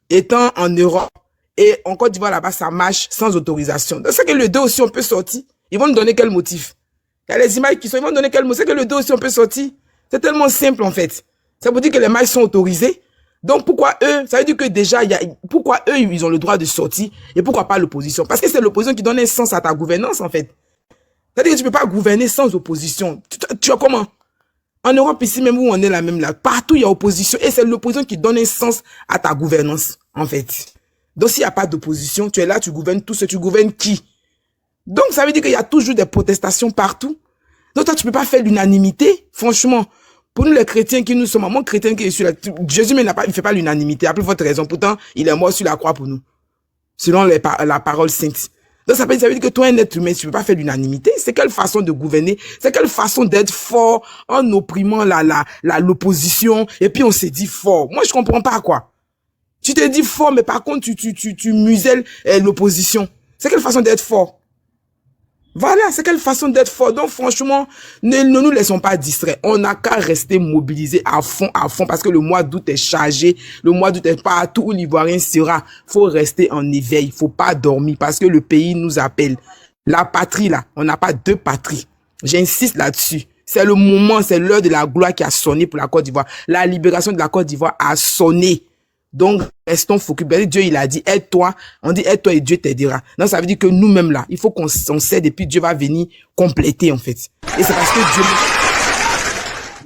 étant en Europe et en Côte d'Ivoire, là-bas, ça marche sans autorisation. Donc, c'est que le 2 aussi, on peut sortir. Ils vont nous donner quel motif? Il y a les images qui sont, ils vont nous donner quel motif? C'est que le 2 aussi, on peut sortir. C'est tellement simple, en fait. Ça veut dire que les mailles sont autorisées. Donc, pourquoi eux, ça veut dire que déjà, pourquoi eux, ils ont le droit de sortir et pourquoi pas l'opposition? Parce que c'est l'opposition qui donne un sens à ta gouvernance, en fait. C'est-à-dire que tu peux pas gouverner sans opposition. Tu vois comment? En Europe, ici même où on est là même là, partout il y a opposition. Et c'est l'opposition qui donne un sens à ta gouvernance, en fait. Donc s'il n'y a pas d'opposition, tu es là, tu gouvernes tout ce, tu gouvernes qui? Donc ça veut dire qu'il y a toujours des protestations partout. Donc toi, tu peux pas faire l'unanimité, franchement. Pour nous les chrétiens qui nous sommes, moi chrétien qui est sur la... Jésus mais il fait pas l'unanimité, à plus forte raison. Pourtant, il est mort sur la croix pour nous. Selon la parole sainte. Donc ça veut dire que toi, un être humain, tu peux pas faire l'unanimité. C'est quelle façon de gouverner? C'est quelle façon d'être fort en opprimant l'opposition? Et puis on s'est dit fort. Moi, je comprends pas, quoi. Tu te dis fort, mais par contre, tu muselles l'opposition. C'est quelle façon d'être fort? Voilà, c'est quelle façon d'être fort. Donc franchement, ne nous laissons pas distraire. On n'a qu'à rester mobilisés à fond, parce que le mois d'août est chargé. Le mois d'août est partout où l'Ivoirien sera. Faut rester en éveil, faut pas dormir, parce que le pays nous appelle. La patrie là, on n'a pas deux patries. J'insiste là-dessus. C'est le moment, c'est l'heure de la gloire qui a sonné pour la Côte d'Ivoire. La libération de la Côte d'Ivoire a sonné. Donc, restons focus. Dieu, il a dit, aide-toi. On dit, aide-toi et Dieu t'aidera. Donc, ça veut dire que nous-mêmes, là, il faut qu'on s'aide et puis Dieu va venir compléter, en fait. Et c'est parce que Dieu...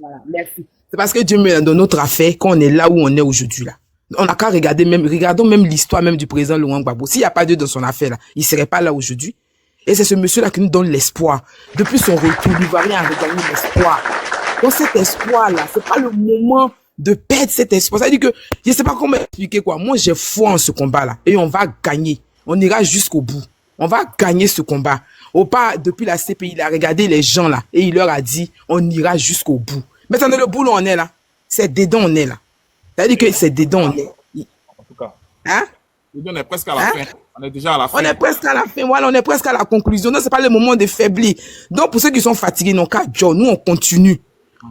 Voilà, merci. C'est parce que Dieu met dans notre affaire qu'on est là où on est aujourd'hui, là. On n'a qu'à regarder regardons même l'histoire même du président Laurent Gbagbo. S'il n'y a pas Dieu dans son affaire, là, il serait pas là aujourd'hui. Et c'est ce monsieur-là qui nous donne l'espoir. Depuis son retour, l'Ivoirien a regagné l'espoir. Donc, cet espoir-là, c'est pas le moment de perdre cet espoir. Ça veut dire que, je sais pas comment expliquer quoi. Moi, j'ai foi en ce combat-là. Et on va gagner. On ira jusqu'au bout. On va gagner ce combat. Opa, depuis la CPI, il a regardé les gens là. Et il leur a dit, on ira jusqu'au bout. Mais c'est dans le boulot, on est là. C'est dedans, on est là. Ça veut dire que c'est dedans, on est. En tout cas. Hein? On est presque à la fin. On est déjà à la fin. On est presque à la fin. Voilà, on est presque à la conclusion. Non, c'est pas le moment de faiblir. Donc, pour ceux qui sont fatigués, non, qu'à Joe, nous, on continue.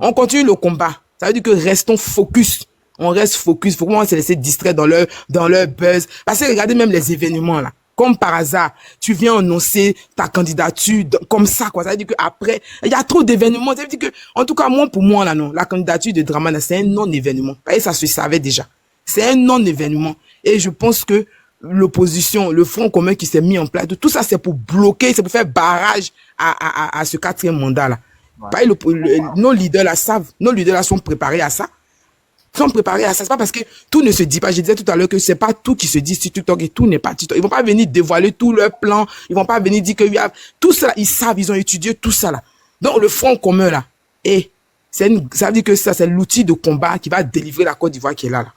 On continue le combat. Ça veut dire que restons focus. On reste focus. Faut pas se laisser distraire dans leur buzz. Parce que regardez même les événements, là. Comme par hasard, tu viens annoncer ta candidature comme ça, quoi. Ça veut dire qu'après, il y a trop d'événements. Ça veut dire que, en tout cas, pour moi, là, non, la candidature de Dramana, c'est un non-événement. Et ça se savait déjà. C'est un non-événement. Et je pense que l'opposition, le front commun qui s'est mis en place, tout ça, c'est pour bloquer, c'est pour faire barrage à ce 4e mandat-là. Ouais. Nos leaders là savent, nos leaders là sont préparés à ça. C'est pas parce que tout ne se dit pas. Je disais tout à l'heure que c'est pas tout qui se dit sur TikTok et tout n'est pas TikTok. Ils vont pas venir dévoiler tout leur plan. Ils vont pas venir dire que tout ça, ils savent, ils ont étudié tout ça là. Donc le front commun là, ça veut dire que ça, c'est l'outil de combat qui va délivrer la Côte d'Ivoire qui est là.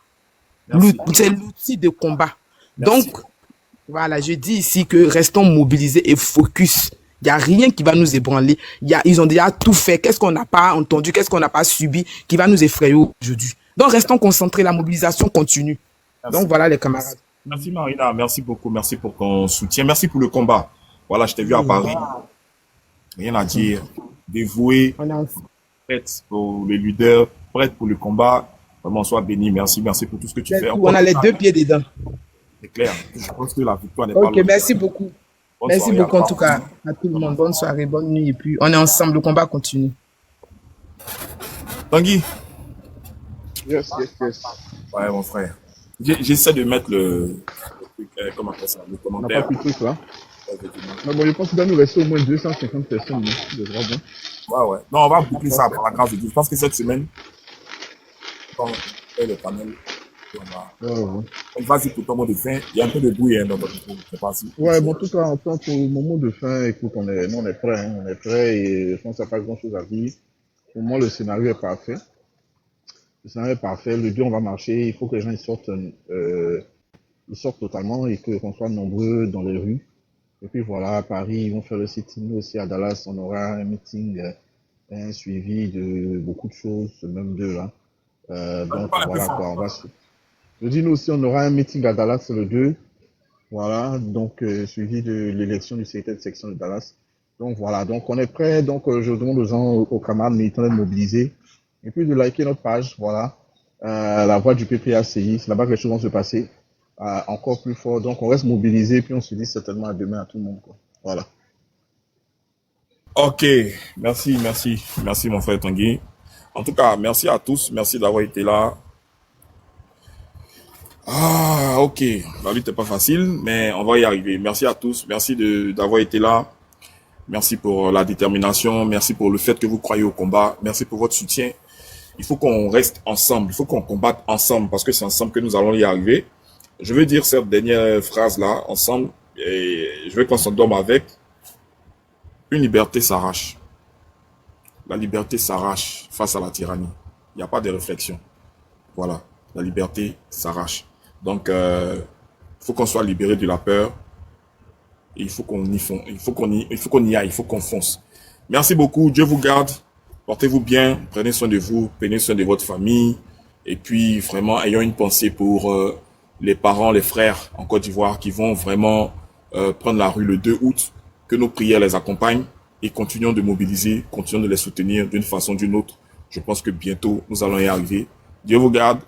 C'est l'outil de combat. Merci. Donc, voilà, je dis ici que restons mobilisés et focus. Il n'y a rien qui va nous ébranler. Ils ont déjà tout fait. Qu'est-ce qu'on n'a pas entendu, qu'est-ce qu'on n'a pas subi qui va nous effrayer aujourd'hui. Donc, restons concentrés. La mobilisation continue. Merci. Donc, voilà les camarades. Merci Marina. Merci beaucoup. Merci pour ton soutien. Merci pour le combat. Voilà, je t'ai vu à Paris. Rien à dire. Dévoué. Prête pour les leaders. Prête pour le combat. Vraiment, sois béni. Merci. Merci pour tout ce que tu fais. On a les deux pieds dedans. C'est clair. Je pense que la victoire n'est pas loin. Ok, merci beaucoup. Merci beaucoup en tout cas à tout le monde. Bonne soirée, bonne nuit et puis on est ensemble, le combat continue. Tanguy. Yes. Ouais, mon frère. J'essaie de mettre le comment on ça, le commentaire. On n'a pas pris le truc là. Mais bon, je pense qu'il doit nous rester au moins 250 personnes. Ouais. Non, on va boucler ça par la grâce de Dieu. Je pense que cette semaine, quand on fait le panel, on va dire pour ton mot de fin. Il y a un peu de bruit, dans votre ouais, bon, en tout cas, en tant que mon mot de fin, écoute, on est prêt, hein, on est prêt et je pense qu'il n'y a pas grand chose à dire. Pour moi, le scénario est parfait. Le scénario est parfait. Le 2, on va marcher. Il faut que les gens ils sortent totalement et qu'on soit nombreux dans les rues. Et puis voilà, à Paris, ils vont faire le sitting. Nous aussi, à Dallas, on aura un meeting, un suivi de beaucoup de choses, ce même 2 là. Donc voilà quoi, on va se... Je dis nous aussi, on aura un meeting à Dallas le 2. Voilà, donc suivi de l'élection du secrétaire de section de Dallas. Donc voilà, donc on est prêt. Donc je demande aux gens, aux camarades militants d'être mobilisés. Et puis de liker notre page, voilà. La voix du PPACI, c'est là-bas que les choses vont se passer. Encore plus fort. Donc on reste mobilisés, puis on se dit certainement à demain à tout le monde, quoi. Voilà. Ok, merci mon frère Tanguy. En tout cas, merci à tous, merci d'avoir été là. Ah, ok, la lutte n'est pas facile, mais on va y arriver. Merci à tous, merci d'avoir été là. Merci pour la détermination, merci pour le fait que vous croyez au combat, merci pour votre soutien. il faut qu'on reste ensemble, il faut qu'on combatte ensemble, parce que c'est ensemble que nous allons y arriver. Je veux dire cette dernière phrase-là, ensemble, et je veux qu'on s'endorme avec. Une liberté s'arrache. La liberté s'arrache face à la tyrannie. Il n'y a pas de réflexion. Voilà, la liberté s'arrache. Donc, il faut qu'on soit libéré de la peur. Et il faut qu'on y aille, il faut qu'on fonce. Merci beaucoup, Dieu vous garde. Portez-vous bien, prenez soin de vous, prenez soin de votre famille. Et puis, vraiment, ayons une pensée pour les parents, les frères en Côte d'Ivoire qui vont vraiment prendre la rue le 2 août. Que nos prières les accompagnent et continuons de mobiliser, continuons de les soutenir d'une façon ou d'une autre. Je pense que bientôt, nous allons y arriver. Dieu vous garde.